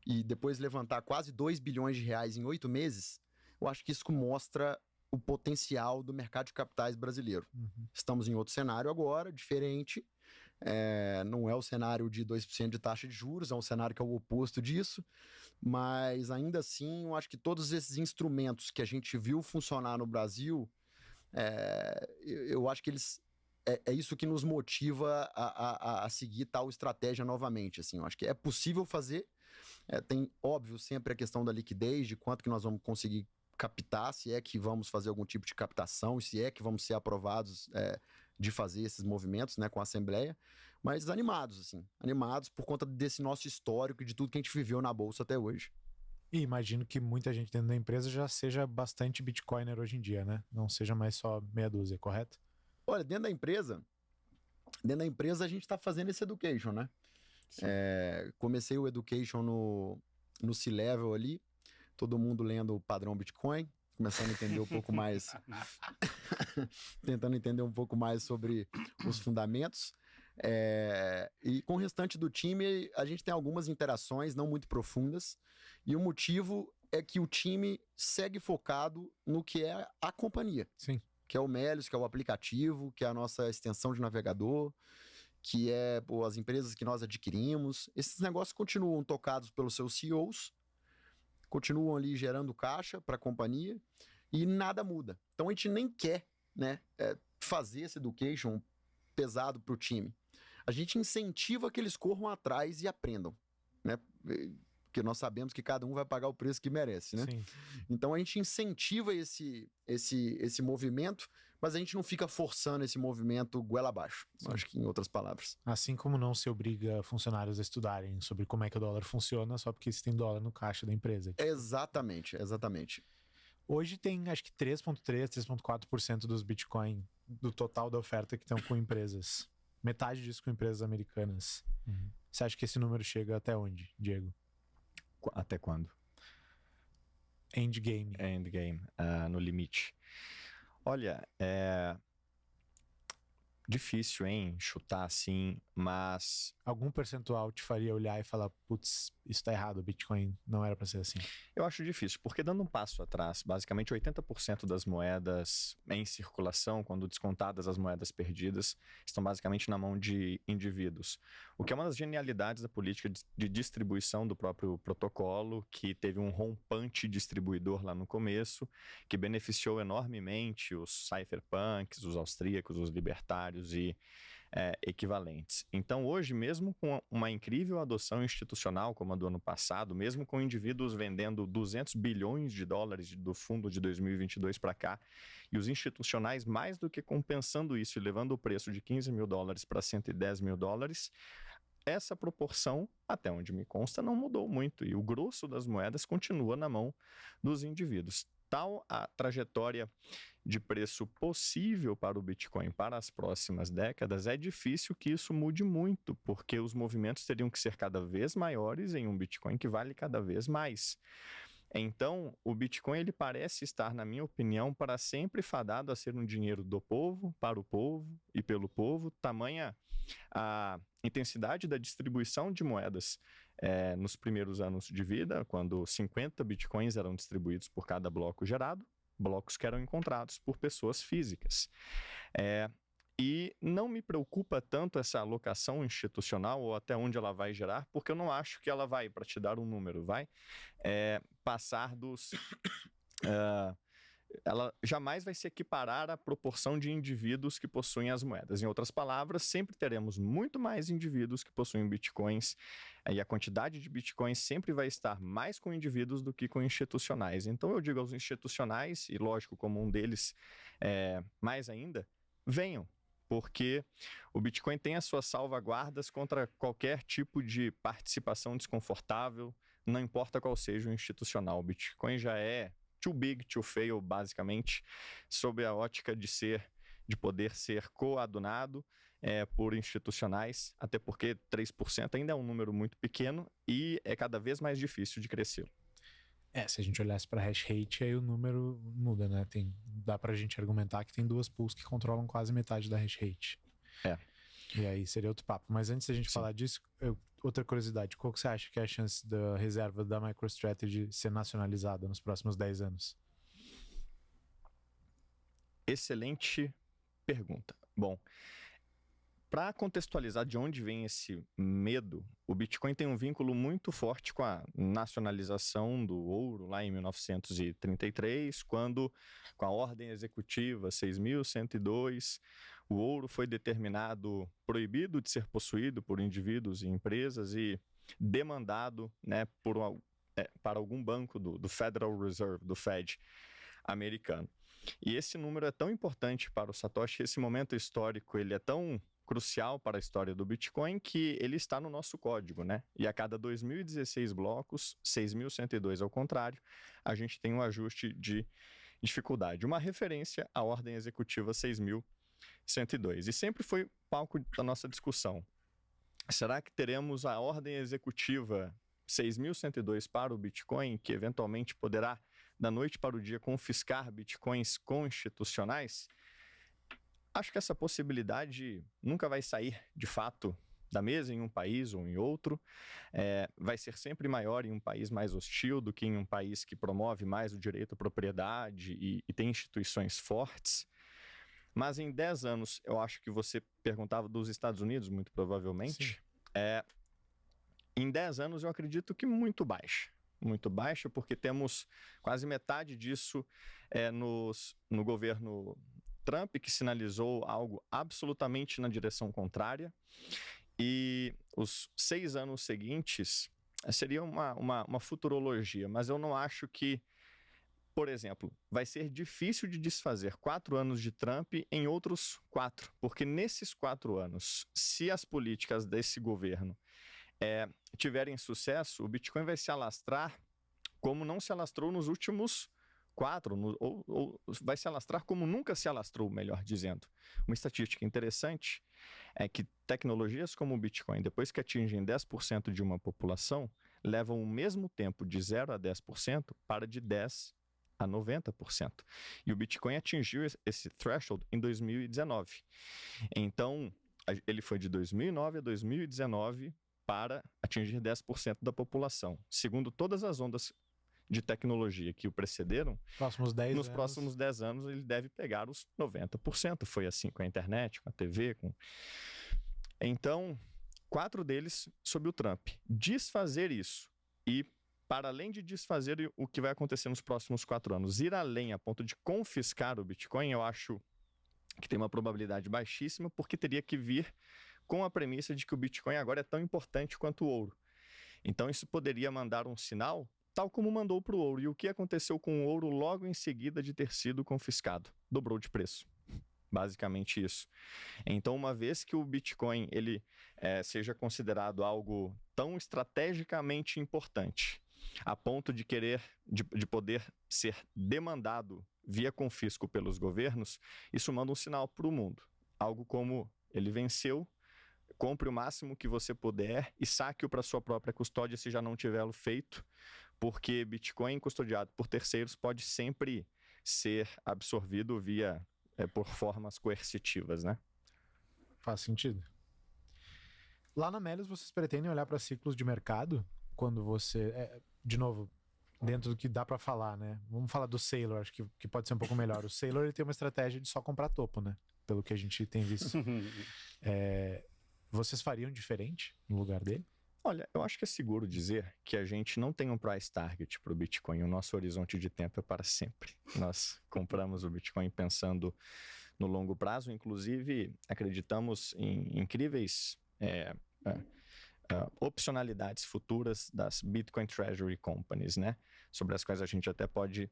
B: e depois levantar quase 2 bilhões de reais em 8 meses, eu acho que isso mostra o potencial do mercado de capitais brasileiro.
A: Uhum.
B: Estamos em outro cenário agora, diferente. Não é o cenário de 2% de taxa de juros, é um cenário que é o oposto disso. Mas, ainda assim, eu acho que todos esses instrumentos que a gente viu funcionar no Brasil, eu acho que eles... É isso que nos motiva a seguir tal estratégia novamente. Assim, eu acho que é possível fazer. Tem, óbvio, sempre a questão da liquidez, de quanto que nós vamos conseguir captar, se é que vamos fazer algum tipo de captação, se é que vamos ser aprovados de fazer esses movimentos, né, com a Assembleia, mas animados, assim, animados por conta desse nosso histórico e de tudo que a gente viveu na Bolsa até hoje.
A: E imagino que muita gente dentro da empresa já seja bastante Bitcoiner hoje em dia, né? Não seja mais só meia dúzia, correto?
B: Olha, dentro da empresa a gente está fazendo esse education, né? Comecei o education no C-Level ali, todo mundo lendo o padrão Bitcoin, começando a entender um pouco mais, tentando entender um pouco mais sobre os fundamentos. E com o restante do time, a gente tem algumas interações não muito profundas, e o motivo é que o time segue focado no que é a companhia.
A: Sim.
B: Que é o Melius, que é o aplicativo, que é a nossa extensão de navegador, que é as empresas que nós adquirimos. Esses negócios continuam tocados pelos seus CEOs, continuam ali gerando caixa para a companhia e nada muda. Então a gente nem quer, né, fazer esse education pesado para o time. A gente incentiva que eles corram atrás e aprendam, né? Porque nós sabemos que cada um vai pagar o preço que merece, né?
A: Sim.
B: Então a gente incentiva esse movimento, mas a gente não fica forçando esse movimento goela abaixo. Acho que em outras palavras.
A: Assim como não se obriga funcionários a estudarem sobre como é que o dólar funciona só porque se tem dólar no caixa da empresa.
B: Exatamente.
A: Hoje tem acho que 3,3%, 3,4% dos Bitcoin do total da oferta que estão com empresas. metade disso com empresas americanas. Você acha que esse número chega até onde, Diego?
C: Até quando?
A: Endgame.
C: Endgame, no limite. Olha, difícil, hein, chutar assim, mas...
A: Algum percentual te faria olhar e falar, putz, isso tá errado, o Bitcoin não era para ser assim?
C: Eu acho difícil, porque dando um passo atrás, basicamente 80% das moedas em circulação, quando descontadas as moedas perdidas, estão basicamente na mão de indivíduos. O que é uma das genialidades da política de distribuição do próprio protocolo, que teve um rompante distribuidor lá no começo, que beneficiou enormemente os cypherpunks, os austríacos, os libertários e equivalentes. Então, hoje, mesmo com uma incrível adoção institucional, como a do ano passado, mesmo com indivíduos vendendo 200 bilhões de dólares do fundo de 2022 para cá, e os institucionais mais do que compensando isso e levando o preço de 15 mil dólares para 110 mil dólares, essa proporção, até onde me consta, não mudou muito, e o grosso das moedas continua na mão dos indivíduos. Tal a trajetória de preço possível para o Bitcoin para as próximas décadas, é difícil que isso mude muito, porque os movimentos teriam que ser cada vez maiores em um Bitcoin que vale cada vez mais. Então, o Bitcoin ele parece estar, na minha opinião, para sempre fadado a ser um dinheiro do povo, para o povo e pelo povo, tamanha a intensidade da distribuição de moedas nos primeiros anos de vida, quando 50 Bitcoins eram distribuídos por cada bloco gerado, blocos que eram encontrados por pessoas físicas. E não me preocupa tanto essa alocação institucional ou até onde ela vai gerar, porque eu não acho que ela vai, para te dar um número, vai passar dos... ela jamais vai se equiparar à proporção de indivíduos que possuem as moedas. Em outras palavras, sempre teremos muito mais indivíduos que possuem bitcoins, e a quantidade de bitcoins sempre vai estar mais com indivíduos do que com institucionais. Então eu digo aos institucionais, e lógico, como um deles mais ainda, venham, porque o Bitcoin tem as suas salvaguardas contra qualquer tipo de participação desconfortável, não importa qual seja o institucional. O Bitcoin já é too big to fail, basicamente, sob a ótica de poder ser coadunado por institucionais, até porque 3% ainda é um número muito pequeno e é cada vez mais difícil de crescer.
A: Se a gente olhasse para hash rate, aí o número muda, né? Dá pra gente argumentar que tem duas pools que controlam quase metade da hash rate. E aí seria outro papo. Mas antes da gente falar disso, outra curiosidade, qual que você acha que é a chance da reserva da MicroStrategy ser nacionalizada nos próximos 10 anos?
C: Excelente pergunta. Bom, para contextualizar de onde vem esse medo, o Bitcoin tem um vínculo muito forte com a nacionalização do ouro lá em 1933, quando, com a ordem executiva 6.102, o ouro foi determinado proibido de ser possuído por indivíduos e empresas e demandado, né, para algum banco do Federal Reserve, do Fed americano. E esse número é tão importante para o Satoshi, esse momento histórico ele é tão crucial para a história do Bitcoin que ele está no nosso código, né? E a cada 2016 blocos, 6.102 ao contrário, a gente tem um ajuste de dificuldade. Uma referência à ordem executiva 6.102. E sempre foi palco da nossa discussão. Será que teremos a ordem executiva 6.102 para o Bitcoin, que eventualmente poderá, da noite para o dia, confiscar Bitcoins constitucionais? Acho que essa possibilidade nunca vai sair, de fato, da mesa em um país ou em outro. Vai ser sempre maior em um país mais hostil do que em um país que promove mais o direito à propriedade e tem instituições fortes. Mas em 10 anos, eu acho que você perguntava dos Estados Unidos, muito provavelmente. Em 10 anos, eu acredito que muito baixa. Muito baixa, porque temos quase metade disso no governo Trump, que sinalizou algo absolutamente na direção contrária. E os 6 anos seguintes seria uma futurologia, mas eu não acho que, por exemplo, vai ser difícil de desfazer 4 anos de Trump em outros 4, porque nesses 4 anos, se as políticas desse governo tiverem sucesso, o Bitcoin vai se alastrar como não se alastrou nos últimos 4, ou vai se alastrar como nunca se alastrou, melhor dizendo. Uma estatística interessante é que tecnologias como o Bitcoin, depois que atingem 10% de uma população, levam o mesmo tempo de 0 a 10% para de 10 a 90%. E o Bitcoin atingiu esse threshold em 2019. Então, ele foi de 2009 a 2019 para atingir 10% da população. Segundo todas as ondas de tecnologia que o precederam, nos próximos 10 anos ele deve pegar os 90%. Foi assim com a internet, com a TV. Então, 4 deles sob o Trump. Desfazer isso e, para além de desfazer o que vai acontecer nos próximos 4 anos, ir além a ponto de confiscar o Bitcoin, eu acho que tem uma probabilidade baixíssima, porque teria que vir com a premissa de que o Bitcoin agora é tão importante quanto o ouro. Então, isso poderia mandar um sinal, tal como mandou para o ouro. E o que aconteceu com o ouro logo em seguida de ter sido confiscado? Dobrou de preço. Basicamente isso. Então, uma vez que o Bitcoin ele, seja considerado algo tão estrategicamente importante, a ponto de poder ser demandado via confisco pelos governos, isso manda um sinal para o mundo. Algo como: ele venceu, compre o máximo que você puder e saque-o para sua própria custódia se já não tiver-lo feito, porque Bitcoin custodiado por terceiros pode sempre ser absorvido por formas coercitivas, né?
A: Faz sentido. Lá na Melius, vocês pretendem olhar para ciclos de mercado? Quando você... de novo, dentro do que dá para falar, né? Vamos falar do Saylor, acho que pode ser um pouco melhor. O Saylor ele tem uma estratégia de só comprar topo, né? Pelo que a gente tem visto. Vocês fariam diferente no lugar dele?
C: Olha, eu acho que é seguro dizer que a gente não tem um price target para o Bitcoin. O nosso horizonte de tempo é para sempre. Nós compramos o Bitcoin pensando no longo prazo. Inclusive, acreditamos em incríveis opcionalidades futuras das Bitcoin Treasury Companies, né? Sobre as quais a gente até pode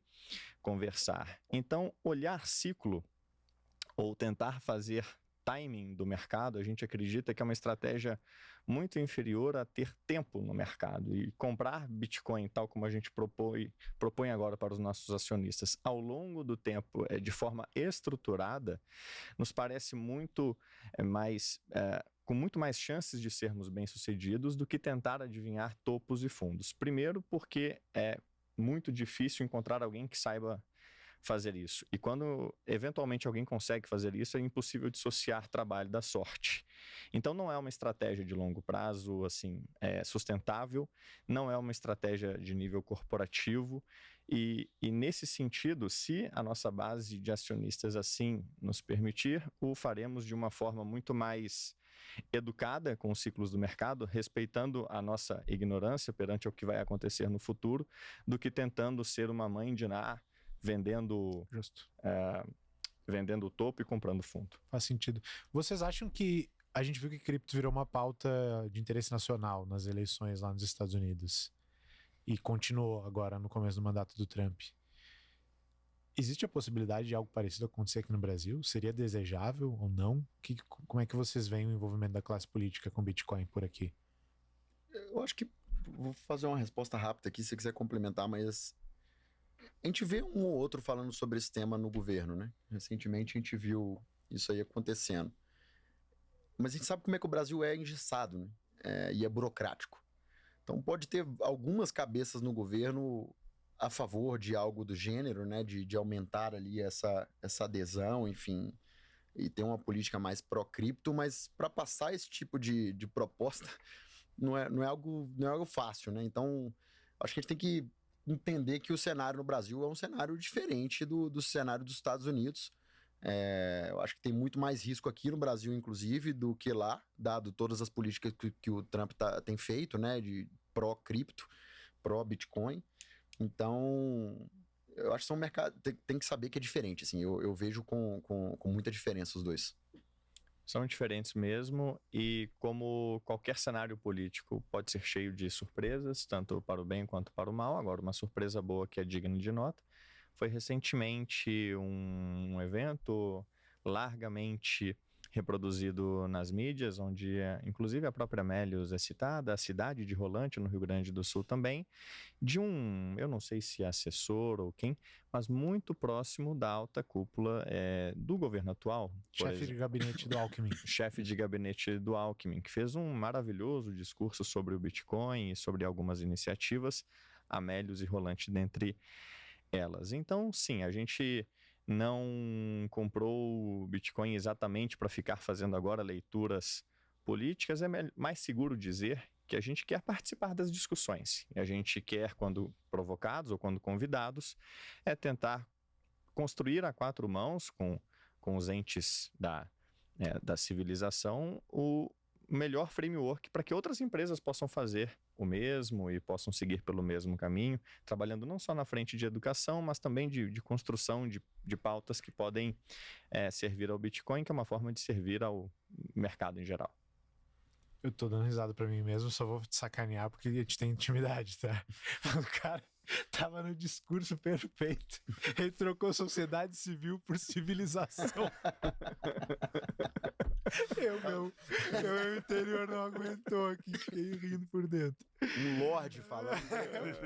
C: conversar. Então, olhar ciclo ou tentar fazer timing do mercado, a gente acredita que é uma estratégia muito inferior a ter tempo no mercado. E comprar Bitcoin, tal como a gente propõe agora para os nossos acionistas, ao longo do tempo, de forma estruturada, nos parece muito com muito mais chances de sermos bem-sucedidos do que tentar adivinhar topos e fundos. Primeiro, porque é muito difícil encontrar alguém que saiba fazer isso. E quando eventualmente alguém consegue fazer isso, é impossível dissociar trabalho da sorte. Então não é uma estratégia de longo prazo assim, sustentável, não é uma estratégia de nível corporativo e nesse sentido, se a nossa base de acionistas assim nos permitir, o faremos de uma forma muito mais educada com os ciclos do mercado, respeitando a nossa ignorância perante o que vai acontecer no futuro, do que tentando ser uma mãe de Ná vendendo o topo e comprando fundo.
A: Faz sentido. Vocês acham que a gente viu que cripto virou uma pauta de interesse nacional nas eleições lá nos Estados Unidos e continuou agora no começo do mandato do Trump? Existe a possibilidade de algo parecido acontecer aqui no Brasil? Seria desejável ou não? Como é que vocês veem o envolvimento da classe política com Bitcoin por aqui?
B: Eu acho que vou fazer uma resposta rápida aqui, se você quiser complementar, mas a gente vê um ou outro falando sobre esse tema no governo, né? Recentemente a gente viu isso aí acontecendo. Mas a gente sabe como é que o Brasil é engessado, né? E é burocrático. Então pode ter algumas cabeças no governo a favor de algo do gênero, né? De aumentar ali essa adesão, enfim, e ter uma política mais pró-cripto, mas para passar esse tipo de proposta não é algo fácil, né? Então acho que a gente tem que entender que o cenário no Brasil é um cenário diferente do cenário dos Estados Unidos. Eu acho que tem muito mais risco aqui no Brasil, inclusive, do que lá, dado todas as políticas que o Trump tem feito, né, de pró-cripto, pró-Bitcoin. Então, eu acho que são mercados, tem que saber que é diferente, assim, eu vejo com muita diferença os dois.
C: São diferentes mesmo, e como qualquer cenário político pode ser cheio de surpresas, tanto para o bem quanto para o mal. Agora, uma surpresa boa que é digna de nota foi recentemente um evento largamente reproduzido nas mídias, onde inclusive a própria Melius é citada, a cidade de Rolante, no Rio Grande do Sul também, de eu não sei se é assessor ou quem, mas muito próximo da alta cúpula do governo atual.
A: Chefe de gabinete do Alckmin.
C: Chefe de gabinete do Alckmin, que fez um maravilhoso discurso sobre o Bitcoin e sobre algumas iniciativas, a Melius e Rolante dentre elas. Então, sim, a gente não comprou o Bitcoin exatamente para ficar fazendo agora leituras políticas. É mais seguro dizer que a gente quer participar das discussões. E a gente quer, quando provocados ou quando convidados, tentar construir a quatro mãos com os entes da civilização o melhor framework para que outras empresas possam fazer o mesmo e possam seguir pelo mesmo caminho, trabalhando não só na frente de educação, mas também de construção de pautas que podem servir ao Bitcoin, que é uma forma de servir ao mercado em geral.
A: Eu tô dando risada pra mim mesmo, só vou te sacanear porque a gente tem intimidade, tá? O cara tava no discurso perfeito. Ele trocou sociedade civil por civilização. Meu interior não aguentou aqui, fiquei rindo por dentro.
B: Um lorde falando.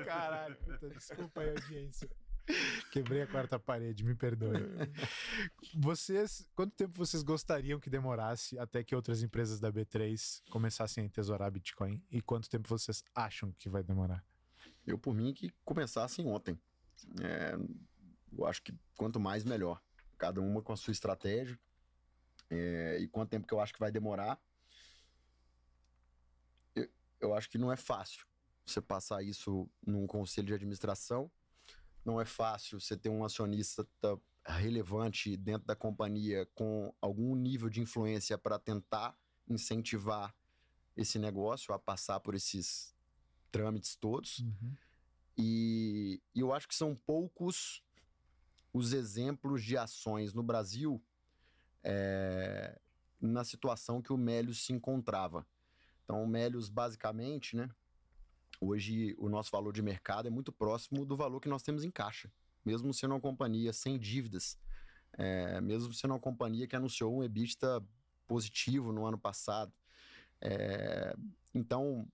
A: Caralho, puta, desculpa aí, audiência. Quebrei a quarta parede, me perdoe. Quanto tempo vocês gostariam que demorasse até que outras empresas da B3 começassem a entesourar Bitcoin? E quanto tempo vocês acham que vai demorar?
B: Eu, por mim, que começassem ontem. Eu acho que quanto mais, melhor. Cada uma com a sua estratégia. E quanto tempo que eu acho que vai demorar? Eu acho que não é fácil você passar isso num conselho de administração. Não é fácil você ter um acionista relevante dentro da companhia com algum nível de influência para tentar incentivar esse negócio a passar por esses trâmites todos.
A: Uhum.
B: E eu acho que são poucos os exemplos de ações no Brasil na situação que o Melius se encontrava. Então, o Melius, basicamente, né? Hoje, o nosso valor de mercado é muito próximo do valor que nós temos em caixa. Mesmo sendo uma companhia sem dívidas, mesmo sendo uma companhia que anunciou um EBITDA positivo no ano passado. Então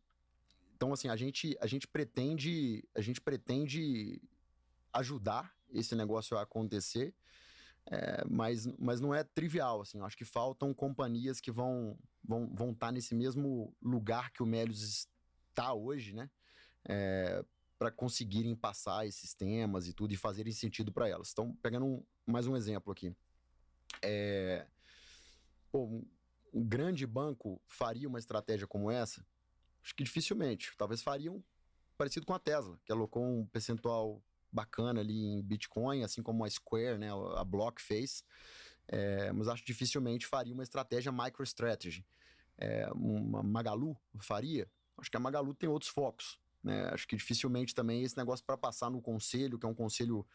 B: assim, a gente pretende ajudar esse negócio a acontecer, mas não é trivial, assim. Eu acho que faltam companhias que vão estar nesse mesmo lugar que o Melius está hoje, né? Para conseguirem passar esses temas e tudo e fazerem sentido para elas. Então, pegando mais um exemplo aqui. Um grande banco faria uma estratégia como essa? Acho que dificilmente. Talvez fariam parecido com a Tesla, que alocou um percentual bacana ali em Bitcoin, assim como a Square, né, a Block fez. Mas acho que dificilmente faria uma estratégia MicroStrategy. Uma Magalu faria? Acho que a Magalu tem outros focos. Né? Acho que dificilmente também esse negócio para passar no conselho, que é um conselho,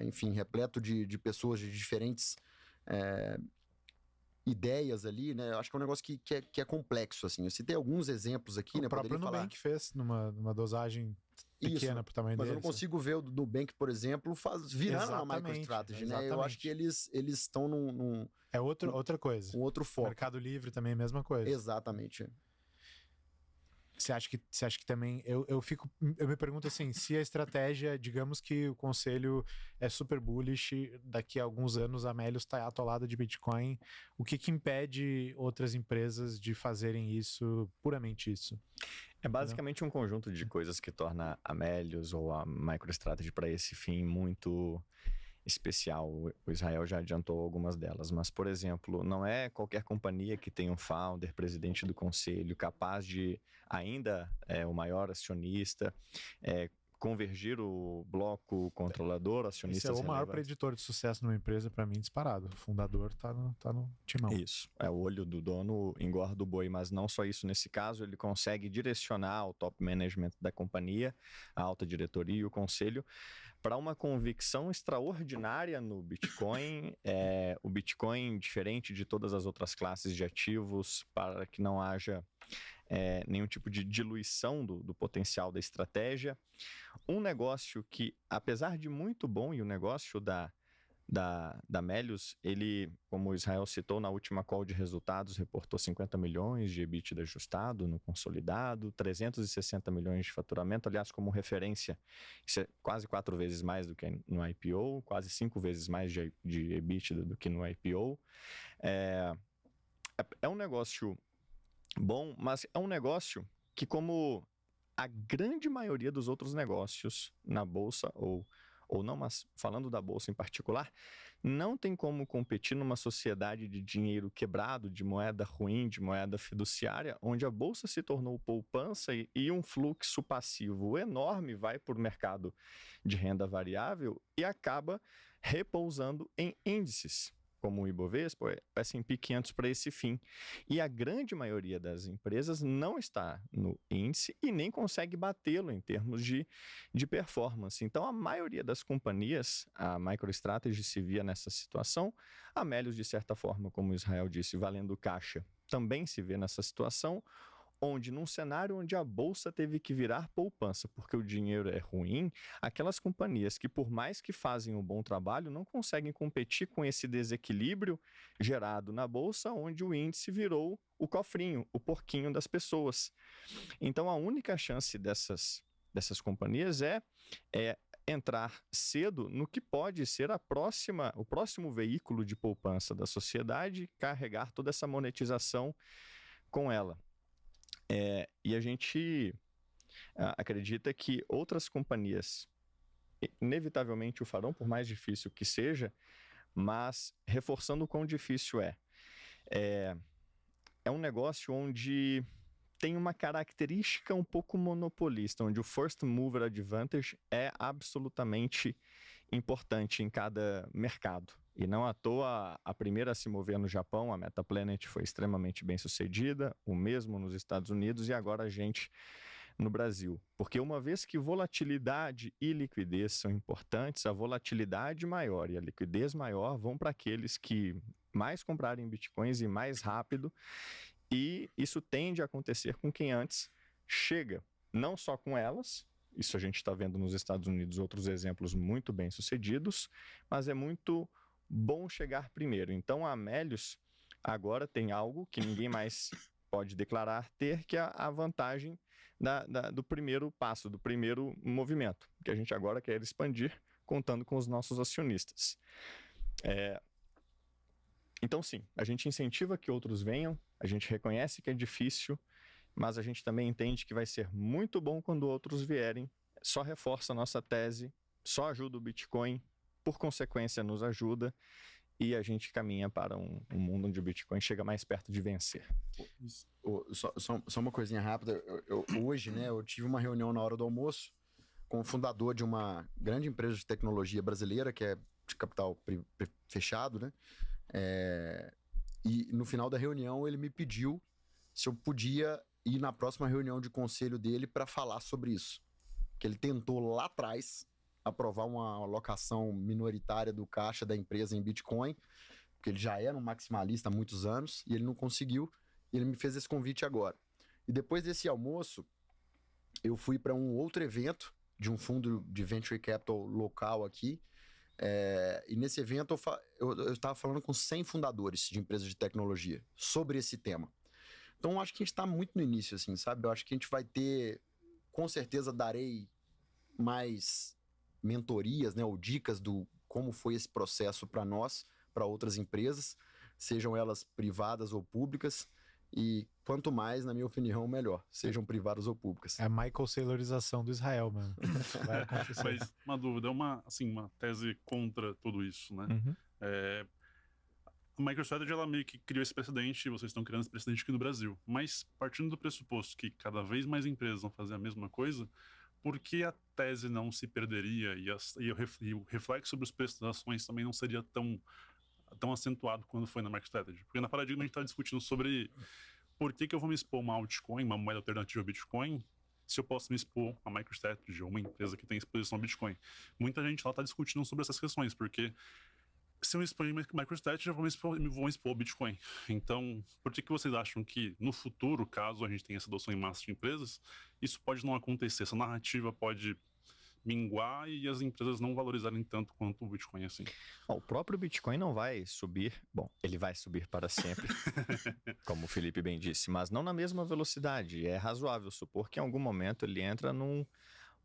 B: enfim, repleto de pessoas de diferentes ideias ali, né? Acho que é um negócio que é complexo, assim. Eu citei alguns exemplos aqui, né?
A: O próprio Nubank fez numa dosagem pequena pro tamanho
B: mas
A: deles.
B: Eu não consigo ver o Nubank, por exemplo, virando uma MicroStrategy, né? Eu acho que eles estão num
A: outra coisa.
B: Um outro foco.
A: Mercado Livre também é a mesma coisa.
B: Exatamente.
A: Você acha que também... Eu me pergunto assim, se a estratégia, digamos que o conselho é super bullish, daqui a alguns anos a Melius está atolada de Bitcoin, o que impede outras empresas de fazerem isso, puramente isso?
C: É basicamente um conjunto de coisas que torna a Melius ou a MicroStrategy para esse fim muito especial. O Israel já adiantou algumas delas, mas, por exemplo, não é qualquer companhia que tem um founder, presidente do conselho, capaz de, ainda o maior acionista, convergir o bloco controlador, acionistas
A: Esse é o maior preditor de sucesso numa empresa, para mim, disparado. O fundador tá no timão.
C: Isso. O olho do dono engorda o boi, mas não só isso. Nesse caso, ele consegue direcionar o top management da companhia, a alta diretoria e o conselho, para uma convicção extraordinária no Bitcoin. O Bitcoin, diferente de todas as outras classes de ativos, para que não haja nenhum tipo de diluição do potencial da estratégia. Um negócio que, apesar de muito bom, e o negócio da da Melius, ele, como o Israel citou na última call de resultados, reportou 50 milhões de EBITDA ajustado no consolidado, 360 milhões de faturamento, aliás, como referência, isso é quase 4 vezes mais do que no IPO, quase 5 vezes mais de EBITDA do que no IPO. É um negócio bom, mas é um negócio que, como a grande maioria dos outros negócios na Bolsa, ou não, mas falando da Bolsa em particular, não tem como competir numa sociedade de dinheiro quebrado, de moeda ruim, de moeda fiduciária, onde a Bolsa se tornou poupança e um fluxo passivo enorme vai para o mercado de renda variável e acaba repousando em índices, como o Ibovespa, o S&P 500 para esse fim. E a grande maioria das empresas não está no índice e nem consegue batê-lo em termos de performance. Então, a maioria das companhias, a MicroStrategy se via nessa situação, a Melius, de certa forma, como o Israel disse, valendo caixa, também se vê nessa situação, onde num cenário onde a Bolsa teve que virar poupança porque o dinheiro é ruim, aquelas companhias que, por mais que fazem um bom trabalho, não conseguem competir com esse desequilíbrio gerado na Bolsa, onde o índice virou o cofrinho, o porquinho das pessoas. Então, a única chance dessas companhias é entrar cedo no que pode ser o próximo veículo de poupança da sociedade e carregar toda essa monetização com ela. E a gente acredita que outras companhias inevitavelmente o farão, por mais difícil que seja, mas reforçando o quão difícil é um negócio onde tem uma característica um pouco monopolista, onde o first mover advantage é absolutamente importante em cada mercado. E não à toa, a primeira a se mover no Japão, a Metaplanet, foi extremamente bem sucedida, o mesmo nos Estados Unidos e agora a gente no Brasil. Porque uma vez que volatilidade e liquidez são importantes, a volatilidade maior e a liquidez maior vão para aqueles que mais comprarem bitcoins e mais rápido, e isso tende a acontecer com quem antes chega, não só com elas. Isso a gente está vendo nos Estados Unidos outros exemplos muito bem sucedidos, mas é muito bom chegar primeiro. Então a Melius agora tem algo que ninguém mais pode declarar ter, que é a vantagem do primeiro passo, do primeiro movimento, que a gente agora quer expandir contando com os nossos acionistas. Então sim, a gente incentiva que outros venham, a gente reconhece que é difícil, mas a gente também entende que vai ser muito bom quando outros vierem, só reforça a nossa tese, só ajuda o Bitcoin, por consequência nos ajuda, e a gente caminha para um mundo onde o Bitcoin chega mais perto de vencer.
B: Só uma coisinha rápida, hoje, né, eu tive uma reunião na hora do almoço com o fundador de uma grande empresa de tecnologia brasileira, que é de capital fechado, né, e no final da reunião ele me pediu se eu podia ir na próxima reunião de conselho dele para falar sobre isso. Que ele tentou lá atrás aprovar uma alocação minoritária do caixa da empresa em Bitcoin, porque ele já era um maximalista há muitos anos e ele não conseguiu, e ele me fez esse convite agora. E depois desse almoço, eu fui para um outro evento de um fundo de venture capital local aqui, e nesse evento eu estava falando com 100 fundadores de empresas de tecnologia sobre esse tema. Então eu acho que a gente está muito no início, assim, sabe? Eu acho que a gente vai ter, com certeza darei mais mentorias, né, ou dicas do como foi esse processo para nós, para outras empresas, sejam elas privadas ou públicas, e quanto mais, na minha opinião, melhor, sejam privadas ou públicas.
A: É a Michael Saylorização do Israel, mano. Vai acontecer.
D: Mas uma dúvida, uma tese contra tudo isso, né?
C: Uhum.
D: A MicroStrategy, ela meio que criou esse precedente, e vocês estão criando esse precedente aqui no Brasil. Mas, partindo do pressuposto que cada vez mais empresas vão fazer a mesma coisa, por que a tese não se perderia e o reflexo sobre os preços das ações também não seria tão acentuado quando foi na MicroStrategy? Porque na Paradigma a gente está discutindo sobre por que eu vou me expor a uma altcoin, uma moeda alternativa ao Bitcoin, se eu posso me expor a MicroStrategy ou uma empresa que tem exposição ao Bitcoin. Muita gente lá está discutindo sobre essas questões, porque se eu expor MicroStrategy, eu vou me expor ao Bitcoin. Então, por que vocês acham que no futuro, caso a gente tenha essa adoção em massa de empresas, isso pode não acontecer? Essa narrativa pode minguar e as empresas não valorizarem tanto quanto o Bitcoin, assim?
C: Bom, o próprio Bitcoin não vai subir. Bom, ele vai subir para sempre, como o Felipe bem disse, mas não na mesma velocidade. É razoável supor que em algum momento ele entra num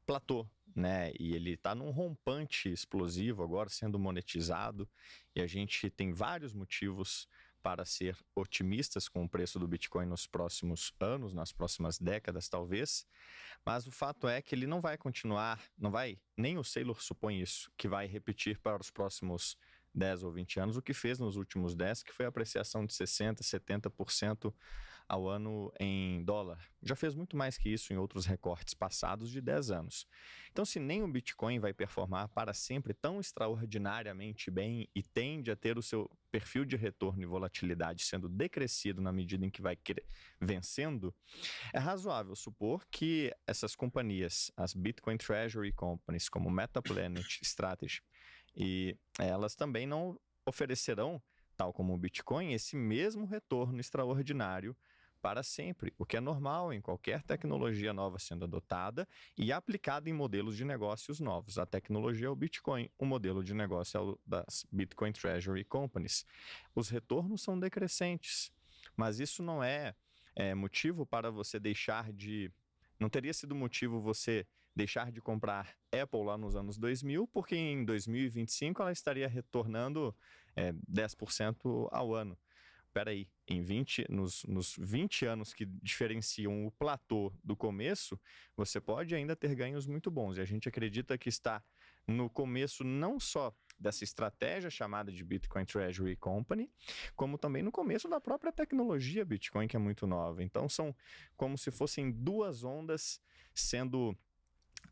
C: platô, né? E ele está num rompante explosivo agora sendo monetizado, e a gente tem vários motivos para ser otimistas com o preço do Bitcoin nos próximos anos, nas próximas décadas talvez, mas o fato é que ele não vai continuar, não vai, nem o Saylor supõe isso, que vai repetir para os próximos 10 ou 20 anos o que fez nos últimos 10, que foi a apreciação de 60%, 70% ao ano em dólar. Já fez muito mais que isso em outros recortes passados de 10 anos. Então, se nem o Bitcoin vai performar para sempre tão extraordinariamente bem e tende a ter o seu perfil de retorno e volatilidade sendo decrescido na medida em que vai vencendo, é razoável supor que essas companhias, as Bitcoin Treasury Companies, como Metaplanet, Strategy, e elas também não oferecerão, tal como o Bitcoin, esse mesmo retorno extraordinário para sempre, o que é normal em qualquer tecnologia nova sendo adotada e aplicada em modelos de negócios novos. A tecnologia é o Bitcoin, o modelo de negócio é o das Bitcoin Treasury Companies. Os retornos são decrescentes, mas isso não é motivo para você deixar de... Não teria sido motivo você deixar de comprar Apple lá nos anos 2000, porque em 2025 ela estaria retornando 10% ao ano. Peraí, nos 20 anos que diferenciam o platô do começo, você pode ainda ter ganhos muito bons. E a gente acredita que está no começo não só dessa estratégia chamada de Bitcoin Treasury Company, como também no começo da própria tecnologia Bitcoin, que é muito nova. Então são como se fossem duas ondas sendo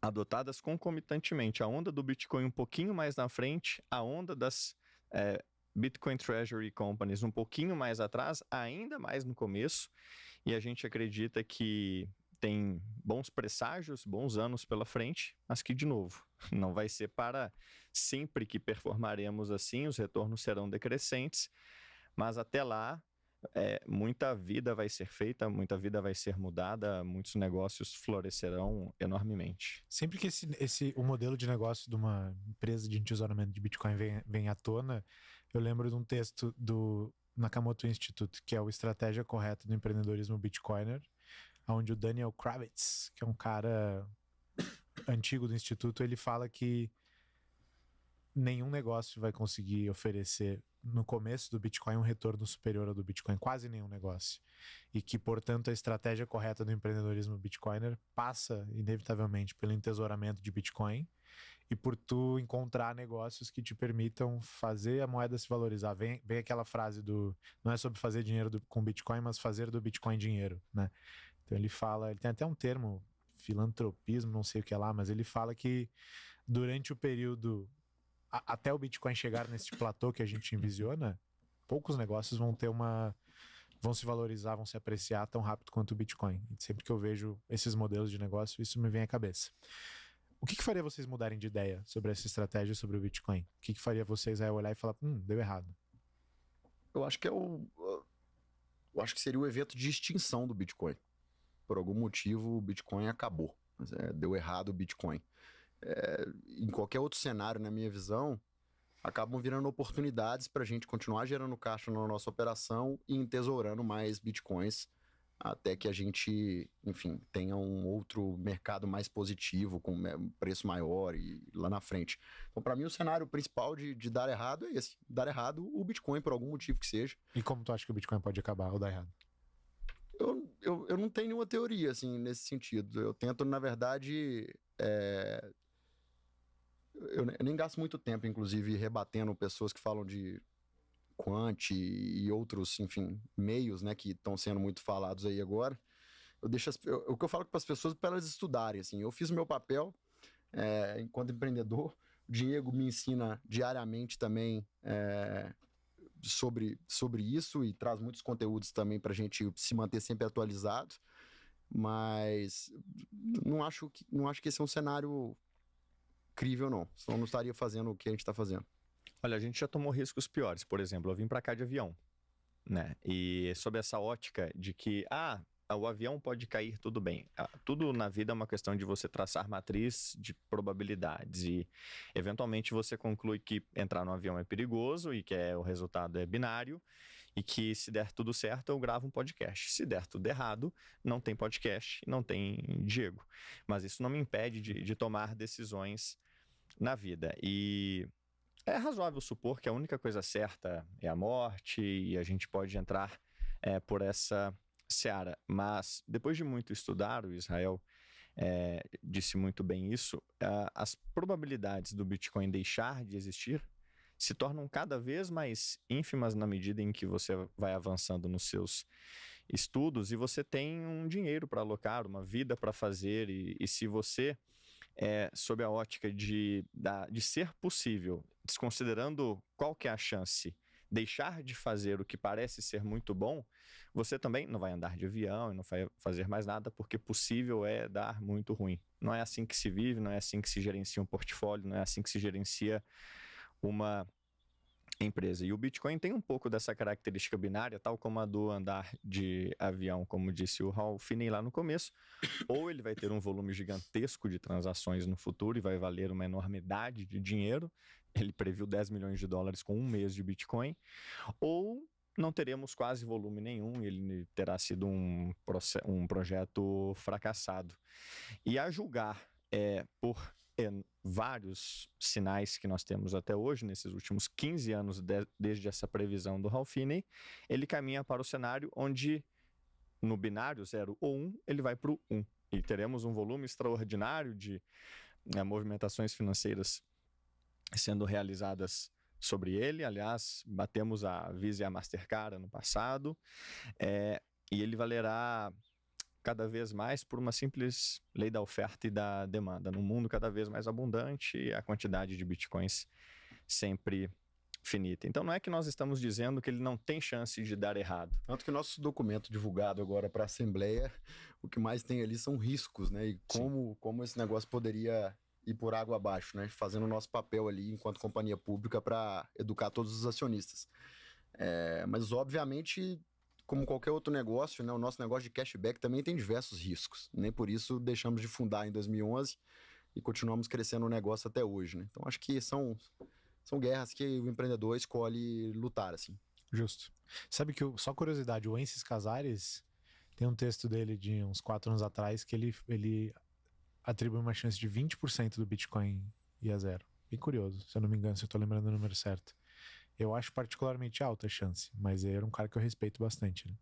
C: adotadas concomitantemente. A onda do Bitcoin um pouquinho mais na frente, a onda das Bitcoin Treasury Companies um pouquinho mais atrás, ainda mais no começo, e a gente acredita que tem bons presságios, bons anos pela frente, mas que, de novo, não vai ser para sempre que performaremos assim, os retornos serão decrescentes, mas até lá muita vida vai ser feita, muita vida vai ser mudada, muitos negócios florescerão enormemente.
A: Sempre que o modelo de negócio de uma empresa de entesouramento de Bitcoin vem à tona, eu lembro de um texto do Nakamoto Institute, que é o Estratégia Correta do Empreendedorismo Bitcoiner, onde o Daniel Kravitz, que é um cara antigo do Instituto, ele fala que nenhum negócio vai conseguir oferecer no começo do Bitcoin um retorno superior ao do Bitcoin, quase nenhum negócio. E que, portanto, a estratégia correta do empreendedorismo Bitcoiner passa, inevitavelmente, pelo entesouramento de Bitcoin e por tu encontrar negócios que te permitam fazer a moeda se valorizar. Vem aquela frase não é sobre fazer dinheiro com Bitcoin, mas fazer do Bitcoin dinheiro, né? Então ele tem até um termo, filantropismo, não sei o que é lá, mas ele fala que durante o período até o Bitcoin chegar nesse platô que a gente envisiona, poucos negócios vão se valorizar, vão se apreciar tão rápido quanto o Bitcoin. E sempre que eu vejo esses modelos de negócio, isso me vem à cabeça. O que faria vocês mudarem de ideia sobre essa estratégia, sobre o Bitcoin? O que faria vocês aí olhar e falar, deu errado?
B: Eu acho que eu acho que seria o evento de extinção do Bitcoin. Por algum motivo, o Bitcoin acabou. Deu errado o Bitcoin. Em qualquer outro cenário, na minha visão, acabam virando oportunidades para a gente continuar gerando caixa na nossa operação e entesourando mais bitcoins até que a gente, enfim, tenha um outro mercado mais positivo, com preço maior e lá na frente. Então, para mim, o cenário principal de dar errado é esse. Dar errado o Bitcoin, por algum motivo que seja.
A: E como tu acha que o Bitcoin pode acabar ou dar errado?
B: Eu não tenho nenhuma teoria, assim, nesse sentido. Eu tento, na verdade... Eu nem gasto muito tempo, inclusive, rebatendo pessoas que falam de quant e outros, enfim, meios, né, que estão sendo muito falados aí agora. O que eu falo para as pessoas para elas estudarem, assim. Eu fiz o meu papel enquanto empreendedor. O Diego me ensina diariamente também sobre isso e traz muitos conteúdos também para a gente se manter sempre atualizado. Mas não acho que esse é um cenário incrível, não. Senão não estaria fazendo o que a gente está fazendo.
C: Olha, a gente já tomou riscos piores. Por exemplo, eu vim para cá de avião, né? E sob essa ótica de que, o avião pode cair, tudo bem. Tudo na vida é uma questão de você traçar matriz de probabilidades e, eventualmente, você conclui que entrar no avião é perigoso e que o resultado é binário e que, se der tudo certo, eu gravo um podcast. Se der tudo errado, não tem podcast, não tem Diego. Mas isso não me impede de tomar decisões na vida. E é razoável supor que a única coisa certa é a morte e a gente pode entrar por essa seara. Mas, depois de muito estudar, o Israel disse muito bem isso, as probabilidades do Bitcoin deixar de existir se tornam cada vez mais ínfimas na medida em que você vai avançando nos seus estudos e você tem um dinheiro para alocar, uma vida para fazer, e se você, sob a ótica de ser possível, desconsiderando qual que é a chance, deixar de fazer o que parece ser muito bom, você também não vai andar de avião e não vai fazer mais nada, porque possível é dar muito ruim. Não é assim que se vive, não é assim que se gerencia um portfólio, não é assim que se gerencia uma empresa. E o Bitcoin tem um pouco dessa característica binária, tal como a do andar de avião, como disse o Ralph Finney lá no começo. Ou ele vai ter um volume gigantesco de transações no futuro e vai valer uma enormidade de dinheiro. Ele previu 10 milhões de dólares com um mês de Bitcoin. Ou não teremos quase volume nenhum e ele terá sido um projeto fracassado. E a julgar por vários sinais que nós temos até hoje, nesses últimos 15 anos, desde essa previsão do Ralph Finney, ele caminha para o cenário onde, no binário 0 ou 1, ele vai para o 1. E teremos um volume extraordinário de movimentações financeiras sendo realizadas sobre ele. Aliás, batemos a Visa e a Mastercard no passado, e ele valerá cada vez mais por uma simples lei da oferta e da demanda. Num mundo cada vez mais abundante, a quantidade de bitcoins sempre finita. Então não é que nós estamos dizendo que ele não tem chance de dar errado.
B: Tanto que o nosso documento divulgado agora para a Assembleia, o que mais tem ali são riscos, né? E como esse negócio poderia ir por água abaixo, né? Fazendo o nosso papel ali enquanto companhia pública para educar todos os acionistas. Mas, obviamente, como qualquer outro negócio, né, o nosso negócio de cashback também tem diversos riscos. Nem por isso deixamos de fundar em 2011 e continuamos crescendo o negócio até hoje, né? Então, acho que são guerras que o empreendedor escolhe lutar, assim.
A: Justo. Sabe que, só curiosidade, o Wences Casares tem um texto dele de uns 4 anos atrás que ele atribui uma chance de 20% do Bitcoin ir a zero. Bem curioso, se eu não me engano, se eu tô lembrando o número certo. Eu acho particularmente alta a chance, mas ele era um cara que eu respeito bastante, né?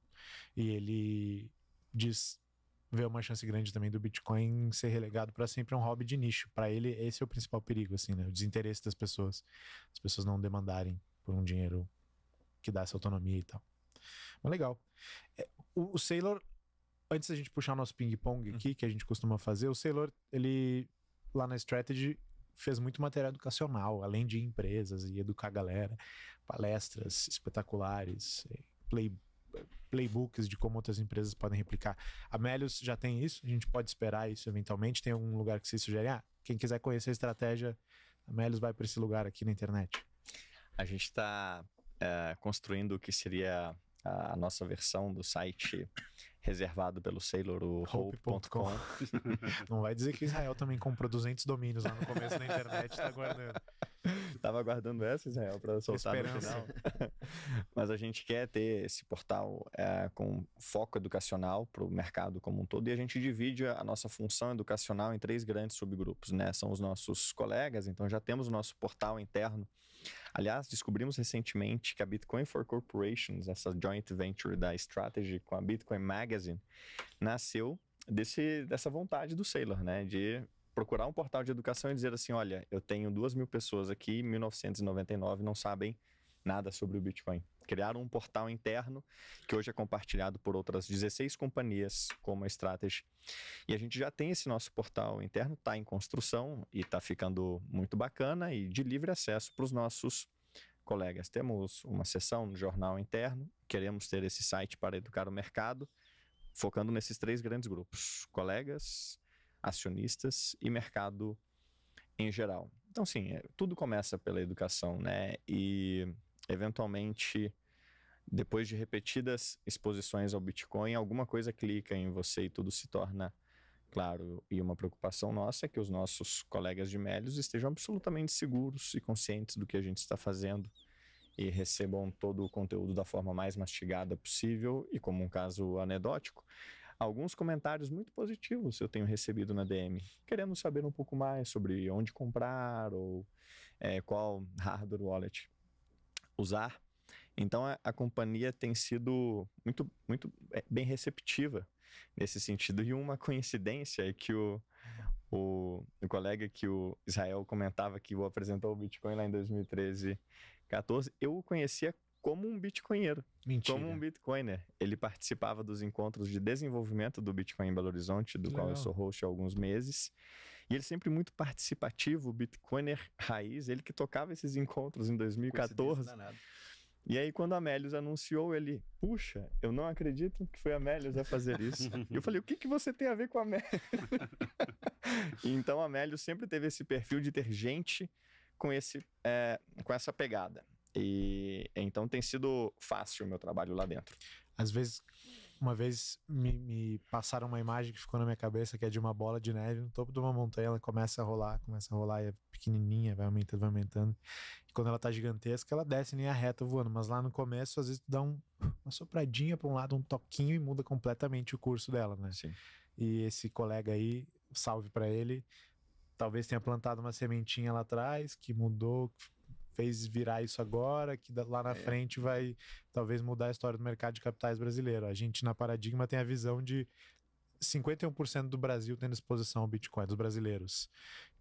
A: E ele vê uma chance grande também do Bitcoin ser relegado para sempre a um hobby de nicho. Para ele, esse é o principal perigo, assim, né? O desinteresse das pessoas. As pessoas não demandarem por um dinheiro que dá essa autonomia e tal. Mas legal. O Saylor, antes da gente puxar o nosso ping-pong aqui, que a gente costuma fazer, o Saylor, ele, lá na Strategy, fez muito material educacional, além de empresas e educar a galera, palestras espetaculares, playbooks de como outras empresas podem replicar. A Melius já tem isso, a gente pode esperar isso eventualmente. Tem algum lugar que vocês sugerem? Quem quiser conhecer a estratégia, a Melius vai para esse lugar aqui na internet.
C: A gente está construindo o que seria a nossa versão do site reservado pelo Saylor, o hope.com.
A: Não vai dizer que Israel também comprou 200 domínios lá no começo da internet, tá guardando.
C: Tava aguardando essa, Israel, para soltar
A: Esperança.
C: no final. Mas a gente quer ter esse portal com foco educacional para o mercado como um todo, e a gente divide a nossa função educacional em 3 grandes subgrupos, né? São os nossos colegas, então já temos o nosso portal interno. Aliás, descobrimos recentemente que a Bitcoin for Corporations, essa joint venture da Strategy com a Bitcoin Magazine, nasceu dessa vontade do Saylor, né? De procurar um portal de educação e dizer assim, olha, eu tenho 2.000 pessoas aqui, em 1999, não sabem nada sobre o Bitcoin. Criaram um portal interno que hoje é compartilhado por outras 16 companhias como a Strategy. E a gente já tem esse nosso portal interno, está em construção e está ficando muito bacana e de livre acesso para os nossos colegas. Temos uma seção no jornal interno, queremos ter esse site para educar o mercado, focando nesses 3 grandes grupos, colegas, acionistas e mercado em geral. Então, sim, tudo começa pela educação, né? E, eventualmente, depois de repetidas exposições ao Bitcoin, alguma coisa clica em você e tudo se torna claro. E uma preocupação nossa é que os nossos colegas de Melius estejam absolutamente seguros e conscientes do que a gente está fazendo e recebam todo o conteúdo da forma mais mastigada possível. E como um caso anedótico, alguns comentários muito positivos eu tenho recebido na DM, querendo saber um pouco mais sobre onde comprar ou qual hardware wallet usar. Então a companhia tem sido muito bem receptiva nesse sentido. E uma coincidência é que o colega que o Israel comentava que o apresentou o Bitcoin lá em 2013, 14, eu o conhecia como um bitcoinheiro.
A: Mentira.
C: Como um bitcoiner. Ele participava dos encontros de desenvolvimento do Bitcoin em Belo Horizonte, do qual eu sou host há alguns meses. E ele sempre muito participativo, bitcoiner raiz, ele que tocava esses encontros em 2014. E aí, quando a Melius anunciou, ele, puxa, eu não acredito que foi a Melius a fazer isso. E eu falei, o que você tem a ver com a Melius? Então, a Melius sempre teve esse perfil de ter gente com essa pegada. E então tem sido fácil o meu trabalho lá dentro.
A: Às vezes, uma vez me passaram uma imagem que ficou na minha cabeça, que é de uma bola de neve no topo de uma montanha, ela começa a rolar, e é pequenininha, vai aumentando. E quando ela tá gigantesca, ela desce em linha reta voando, mas lá no começo, às vezes, tu dá uma sopradinha para um lado, um toquinho e muda completamente o curso dela, né?
C: Sim.
A: E esse colega aí, salve para ele, talvez tenha plantado uma sementinha lá atrás, que mudou, fez virar isso agora, que lá na frente vai talvez mudar a história do mercado de capitais brasileiro. A gente na Paradigma tem a visão de 51% do Brasil tendo exposição ao Bitcoin, dos brasileiros.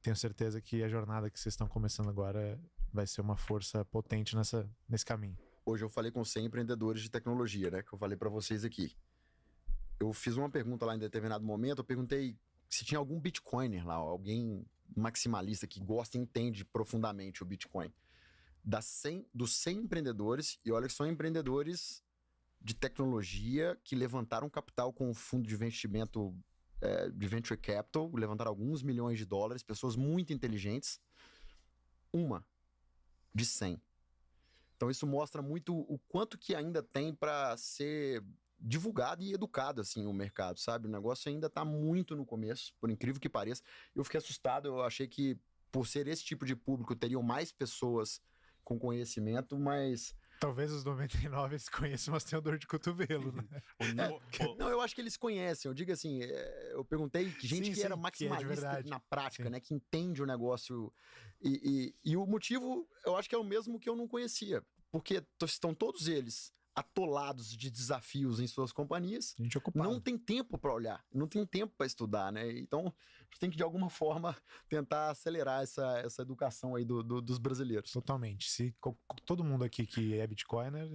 A: Tenho certeza que a jornada que vocês estão começando agora vai ser uma força potente nesse caminho.
B: Hoje eu falei com 100 empreendedores de tecnologia, né, que eu falei para vocês aqui. Eu fiz uma pergunta lá em determinado momento, eu perguntei se tinha algum Bitcoiner lá, alguém maximalista que gosta e entende profundamente o Bitcoin. Dos 100 empreendedores, e olha que são empreendedores de tecnologia que levantaram capital com um fundo de investimento de venture capital, levantaram alguns milhões de dólares, pessoas muito inteligentes, uma de 100. Então isso mostra muito o quanto que ainda tem para ser divulgado e educado assim o mercado, sabe? O negócio ainda está muito no começo, por incrível que pareça. Eu fiquei assustado, eu achei que por ser esse tipo de público teriam mais pessoas com conhecimento, mas...
A: Talvez os 99 eles conheçam, mas tenham dor de cotovelo, né?
B: Não, eu acho que eles conhecem. Eu digo assim, eu perguntei gente que era maximalista na prática, né? Que entende o negócio. E o motivo, eu acho que é o mesmo que eu não conhecia. Porque estão todos eles atolados de desafios em suas companhias.
A: A gente ocupado.
B: Não tem tempo para olhar, não tem tempo para estudar, né? Então, a gente tem que, de alguma forma, tentar acelerar essa educação aí dos brasileiros.
A: Totalmente. Se todo mundo aqui que é Bitcoiner,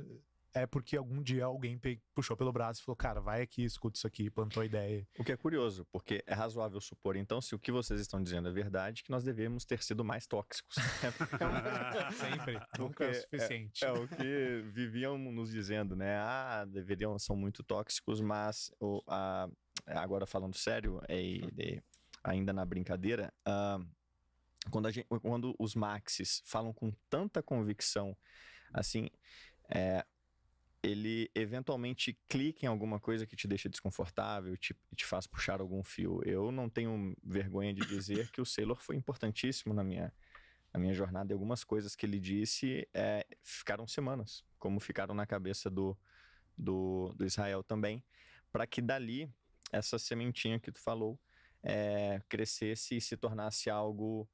A: é porque algum dia alguém puxou pelo braço e falou, cara, vai aqui, escuta isso aqui, plantou a ideia.
C: O que é curioso, porque é razoável supor, então, se o que vocês estão dizendo é verdade, que nós devemos ter sido mais tóxicos.
A: Sempre. Nunca é o suficiente.
C: É o que viviam nos dizendo, né? São muito tóxicos, mas agora falando sério, ainda na brincadeira, quando os maxis falam com tanta convicção, assim, ele eventualmente clica em alguma coisa que te deixa desconfortável, te faz puxar algum fio. Eu não tenho vergonha de dizer que o Saylor foi importantíssimo na minha jornada, e algumas coisas que ele disse ficaram semanas, como ficaram na cabeça do Israel também, para que dali, essa sementinha que tu falou, crescesse e se tornasse algo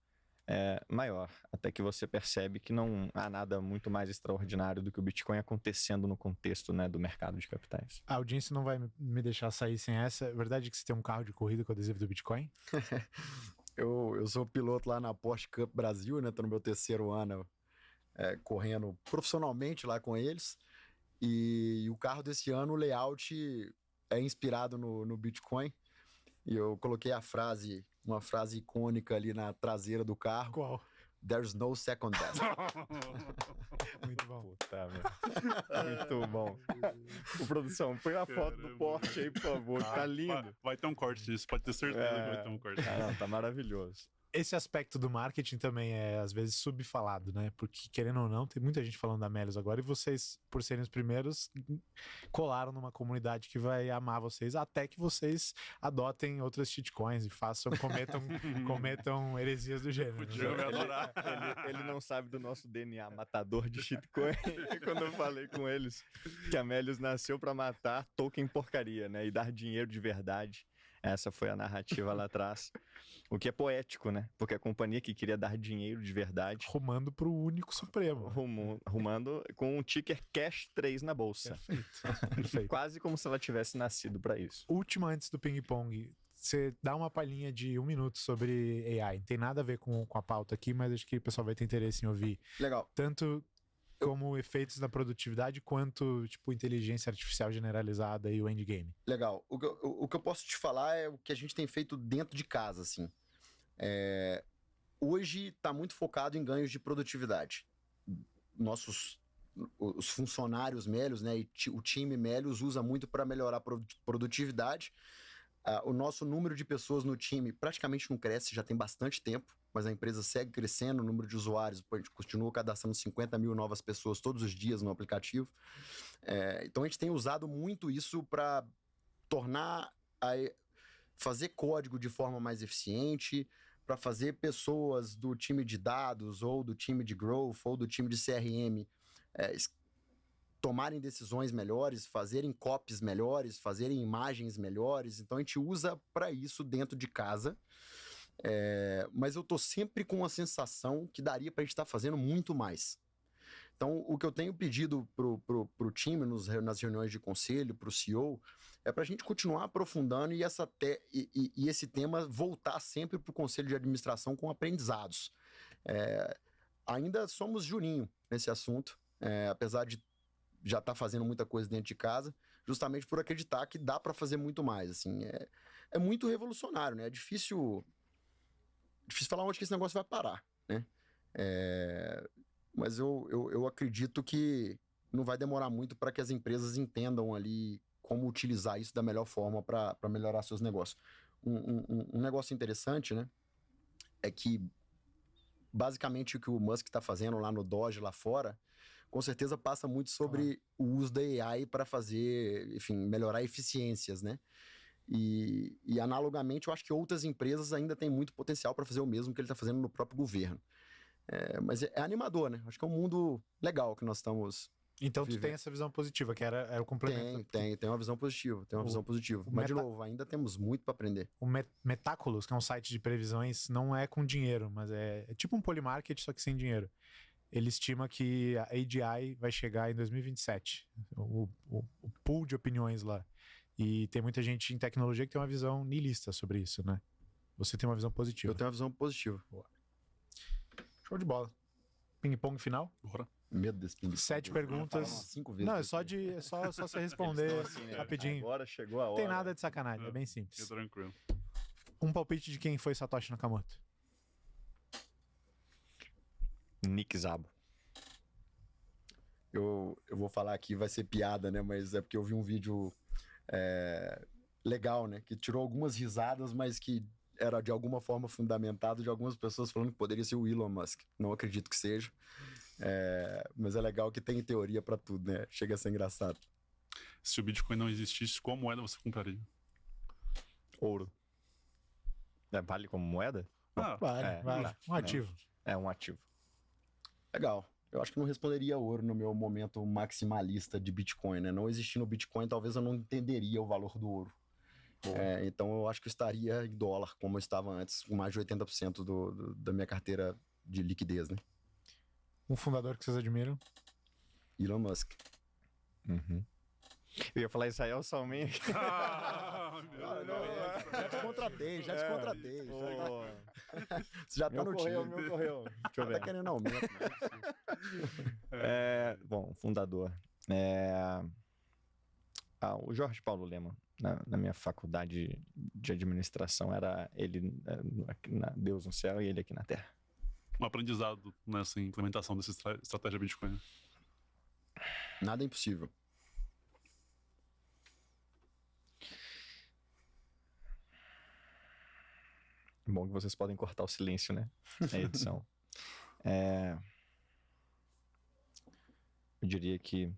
C: maior, até que você percebe que não há nada muito mais extraordinário do que o Bitcoin acontecendo no contexto, né, do mercado de capitais.
A: A audiência não vai me deixar sair sem essa. É verdade que você tem um carro de corrida com adesivo do Bitcoin?
B: Eu sou piloto lá na Porsche Cup Brasil, né? Tô no meu 3º ano correndo profissionalmente lá com eles. E o carro desse ano, o layout é inspirado no Bitcoin. E eu coloquei uma frase icônica ali na traseira do carro.
A: Qual?
B: There's no second best.
A: Muito bom.
C: Puta, muito bom. Produção, põe a foto do Porsche aí, por favor. Tá lindo.
D: Vai ter um corte disso, pode ter certeza que vai ter um corte.
C: Não, tá maravilhoso.
A: Esse aspecto do marketing também é, às vezes, subfalado, né? Porque, querendo ou não, tem muita gente falando da Melios agora e vocês, por serem os primeiros, colaram numa comunidade que vai amar vocês até que vocês adotem outras shitcoins e cometam heresias do gênero.
D: O Diego vai adorar.
C: Ele não sabe do nosso DNA matador de shitcoin. Quando eu falei com eles que a Melios nasceu para matar token porcaria, né? E dar dinheiro de verdade. Essa foi a narrativa lá atrás. O que é poético, né? Porque a companhia que queria dar dinheiro de verdade...
A: Rumando pro único supremo.
C: Rumando com um ticker Cash 3 na bolsa.
A: Perfeito.
C: Quase como se ela tivesse nascido para isso.
A: Última antes do ping-pong. Você dá uma palhinha de 1 minuto sobre AI. Não tem nada a ver com a pauta aqui, mas acho que o pessoal vai ter interesse em ouvir.
B: Legal.
A: Tanto como efeitos na produtividade, quanto tipo inteligência artificial generalizada e o endgame.
B: Legal. O que eu posso te falar é o que a gente tem feito dentro de casa, assim. Hoje está muito focado em ganhos de produtividade. Os funcionários Melios, né, e o time Melios usa muito para melhorar a produtividade. O nosso número de pessoas no time praticamente não cresce, já tem bastante tempo, mas a empresa segue crescendo, o número de usuários, a gente continua cadastrando 50 mil novas pessoas todos os dias no aplicativo. Então a gente tem usado muito isso para fazer código de forma mais eficiente, para fazer pessoas do time de dados, ou do time de growth, ou do time de CRM tomarem decisões melhores, fazerem copies melhores, fazerem imagens melhores. Então a gente usa para isso dentro de casa. Mas eu tô sempre com a sensação que daria para a gente estar fazendo muito mais. Então, o que eu tenho pedido pro time nas reuniões de conselho, pro CEO, é para a gente continuar aprofundando e esse tema voltar sempre pro conselho de administração com aprendizados. Ainda somos juninho nesse assunto, apesar de já estar fazendo muita coisa dentro de casa, justamente por acreditar que dá para fazer muito mais. Assim, é muito revolucionário, né? É difícil falar onde que esse negócio vai parar, né? Mas eu acredito que não vai demorar muito para que as empresas entendam ali como utilizar isso da melhor forma para melhorar seus negócios. Um negócio interessante, né? É que basicamente o que o Musk está fazendo lá no Doge, lá fora, com certeza passa muito sobre o uso da AI para fazer, enfim, melhorar eficiências, né? E analogamente, eu acho que outras empresas ainda têm muito potencial para fazer o mesmo que ele está fazendo no próprio governo. Mas é animador, né? Acho que é um mundo legal que nós estamos
A: Então
B: vivendo.
A: tu tem essa visão positiva, que era o complemento.
B: Tem uma visão positiva, Mas, de novo, ainda temos muito para aprender.
A: O Metaculus, que é um site de previsões, não é com dinheiro, mas é tipo um polymarket, só que sem dinheiro. Ele estima que a AGI vai chegar em 2027, o pool de opiniões lá. E tem muita gente em tecnologia que tem uma visão niilista sobre isso, né? Você tem uma visão positiva.
B: Eu tenho uma visão positiva.
A: Boa. Show de bola. Ping-pong final?
D: Bora.
B: Medo desse ping-pong.
A: 7 perguntas.
B: 5 vezes.
A: Não, é só você responder rapidinho.
C: Agora chegou a hora.
A: Não tem nada de sacanagem, é bem simples.
D: Fica tranquilo.
A: Um palpite de quem foi Satoshi Nakamoto?
C: Nick Szabo.
B: Eu vou falar aqui, vai ser piada, né? Mas é porque eu vi um vídeo legal, né? Que tirou algumas risadas, mas que era de alguma forma fundamentado de algumas pessoas falando que poderia ser o Elon Musk. Não acredito que seja. Mas é legal que tem teoria pra tudo, né? Chega a ser engraçado.
D: Se o Bitcoin não existisse, qual moeda você compraria?
C: Ouro. Vale como moeda?
A: Vale. Um ativo.
C: É um ativo.
B: Legal. Eu acho que não responderia ouro no meu momento maximalista de Bitcoin, né? Não existindo o Bitcoin, talvez eu não entenderia o valor do ouro. Então eu acho que eu estaria em dólar, como eu estava antes, com mais de 80% da minha carteira de liquidez, né?
A: Um fundador que vocês admiram?
B: Elon Musk.
C: Uhum. Eu ia falar Israel Salmen.
B: Já te contratei. Você já tá no time.
C: Me ocorreu. Deixa eu ver.
B: Tá querendo aumento.
C: Bom, fundador. O Jorge Paulo Lemann, na minha faculdade de administração, era ele Deus no céu e ele aqui na terra.
D: Um aprendizado nessa implementação dessa estratégia Bitcoin.
B: Nada é impossível.
C: Bom que vocês podem cortar o silêncio, né? Na edição. Eu diria que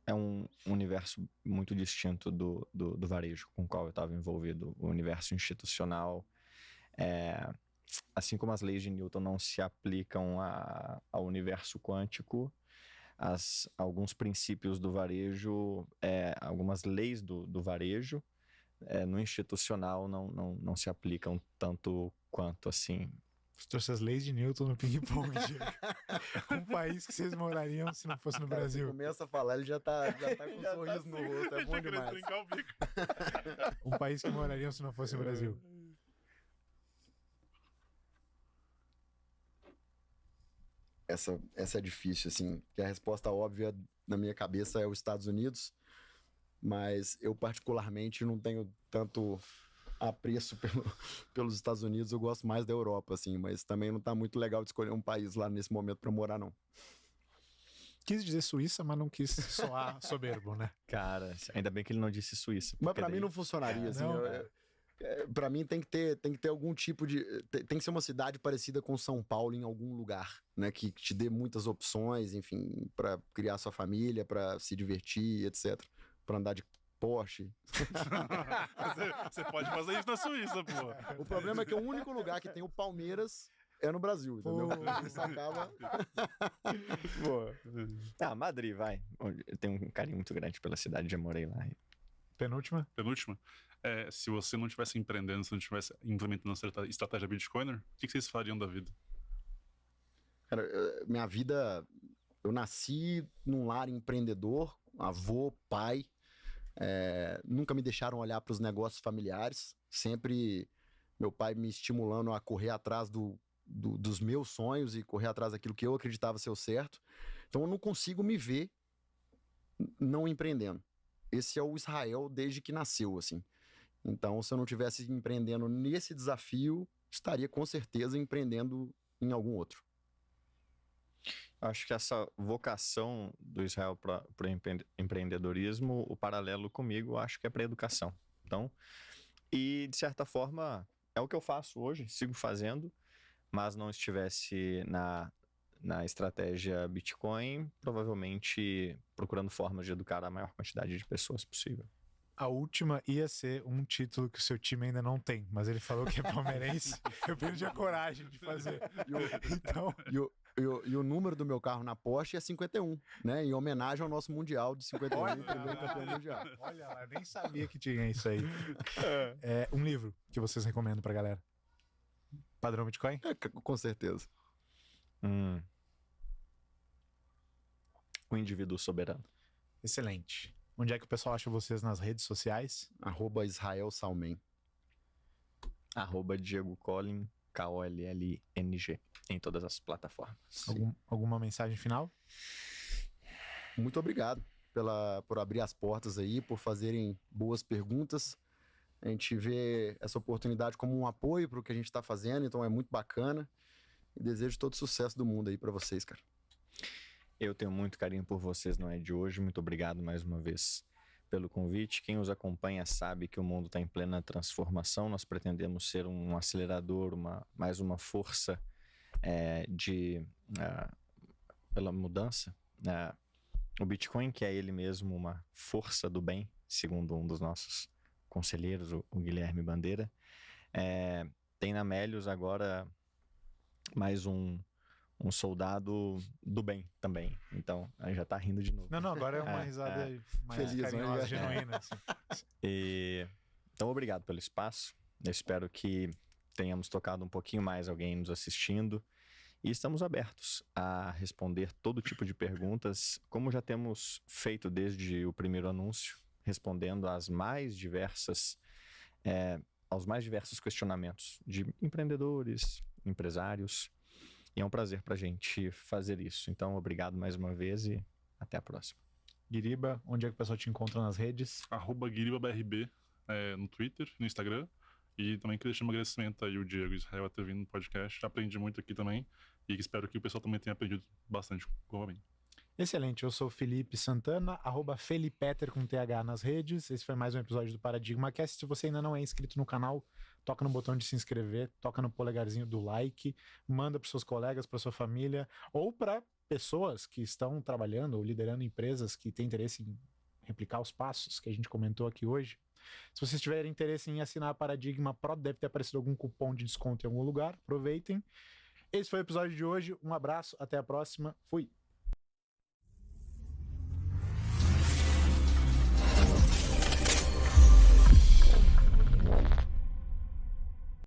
C: é um universo muito distinto do varejo com o qual eu estava envolvido. O universo institucional, assim como as leis de Newton não se aplicam ao universo quântico, alguns princípios do varejo, algumas leis do varejo, no institucional não se aplicam tanto quanto assim.
A: Você trouxe as leis de Newton no ping-pong, Diego. Um país que vocês morariam se não fosse no Brasil.
B: Você começa a falar, ele já tá com um sorriso no rosto, é bom demais.
A: Um país que morariam se não fosse o Brasil.
B: Essa é difícil, assim, que a resposta óbvia na minha cabeça é os Estados Unidos, mas eu particularmente não tenho tanto apreço pelos Estados Unidos, eu gosto mais da Europa, assim, mas também não tá muito legal de escolher um país lá nesse momento pra morar, não.
A: Quis dizer Suíça, mas não quis soar soberbo, né?
C: Cara, ainda bem que ele não disse Suíça.
B: Mas pra mim não funcionaria, assim. Pra mim tem que ter algum tipo de... Tem que ser uma cidade parecida com São Paulo em algum lugar, né? Que te dê muitas opções, enfim, pra criar sua família, pra se divertir, etc. Pra andar de Porsche.
D: Você pode fazer isso na Suíça, pô.
B: O problema é que o único lugar que tem o Palmeiras é no Brasil, entendeu? Isso acaba...
C: Madrid, vai. Eu tenho um carinho muito grande pela cidade, já morei lá.
A: Penúltima?
D: Se você não estivesse empreendendo, se não estivesse implementando a estratégia Bitcoiner, o que vocês fariam da vida?
B: Cara, minha vida... Eu nasci num lar empreendedor, avô, pai. Nunca me deixaram olhar para os negócios familiares. Sempre meu pai me estimulando a correr atrás dos meus sonhos e correr atrás daquilo que eu acreditava ser o certo. Então eu não consigo me ver não empreendendo. Esse é o Israel desde que nasceu, assim. Então, se eu não estivesse empreendendo nesse desafio, estaria com certeza empreendendo em algum outro.
C: Acho que essa vocação do Israel para o empreendedorismo, o paralelo comigo, acho que é para a educação. Então, e de certa forma, é o que eu faço hoje, sigo fazendo, mas não estivesse na estratégia Bitcoin, provavelmente procurando formas de educar a maior quantidade de pessoas possível.
A: A última ia ser um título que o seu time ainda não tem, mas ele falou que é palmeirense. Eu perdi a coragem de fazer.
B: E o número do meu carro na Porsche é 51, né? Em homenagem ao nosso Mundial de 51, primeiro campeão mundial.
A: Olha lá, eu nem sabia que tinha isso aí. Um livro que vocês recomendam pra galera? Padrão Bitcoin?
B: Com certeza.
C: O Indivíduo Soberano.
A: Excelente. Onde é que o pessoal acha vocês nas redes sociais?
B: @Israel Salmen.
C: @Diego Collin, KOLLNG, em todas as plataformas.
A: Alguma mensagem final?
B: Muito obrigado por abrir as portas aí, por fazerem boas perguntas. A gente vê essa oportunidade como um apoio para o que a gente está fazendo, então é muito bacana. E desejo todo o sucesso do mundo aí para vocês, cara.
C: Eu tenho muito carinho por vocês, não é de hoje. Muito obrigado mais uma vez pelo convite. Quem os acompanha sabe que o mundo está em plena transformação. Nós pretendemos ser um acelerador, mais uma força pela mudança. O Bitcoin, que é ele mesmo uma força do bem, segundo um dos nossos conselheiros, o Guilherme Bandeira. Tem na Melius agora mais um soldado do bem também. Então, aí já tá rindo de novo.
A: Não, agora é uma risada mais feliz, carinhosa, genuína. Assim.
C: Então, obrigado pelo espaço. Eu espero que tenhamos tocado um pouquinho mais alguém nos assistindo. E estamos abertos a responder todo tipo de perguntas, como já temos feito desde o primeiro anúncio, respondendo aos mais diversos questionamentos de empreendedores, empresários. E é um prazer pra gente fazer isso. Então, obrigado mais uma vez e até a próxima.
A: Guiriba, onde é que o pessoal te encontra nas redes?
D: @GuiribaBRB no Twitter, no Instagram. E também queria deixar um agradecimento aí o Diego e Israel a ter vindo no podcast. Já aprendi muito aqui também. E espero que o pessoal também tenha aprendido bastante com a mim.
A: Excelente, eu sou Felipe Santana, @Felipeter com TH nas redes. Esse foi mais um episódio do Paradigma Cast. Se você ainda não é inscrito no canal, toca no botão de se inscrever, toca no polegarzinho do like, manda para seus colegas, para sua família, ou para pessoas que estão trabalhando ou liderando empresas que têm interesse em replicar os passos que a gente comentou aqui hoje. Se vocês tiverem interesse em assinar a Paradigma Pro, deve ter aparecido algum cupom de desconto em algum lugar, aproveitem. Esse foi o episódio de hoje, um abraço, até a próxima, fui!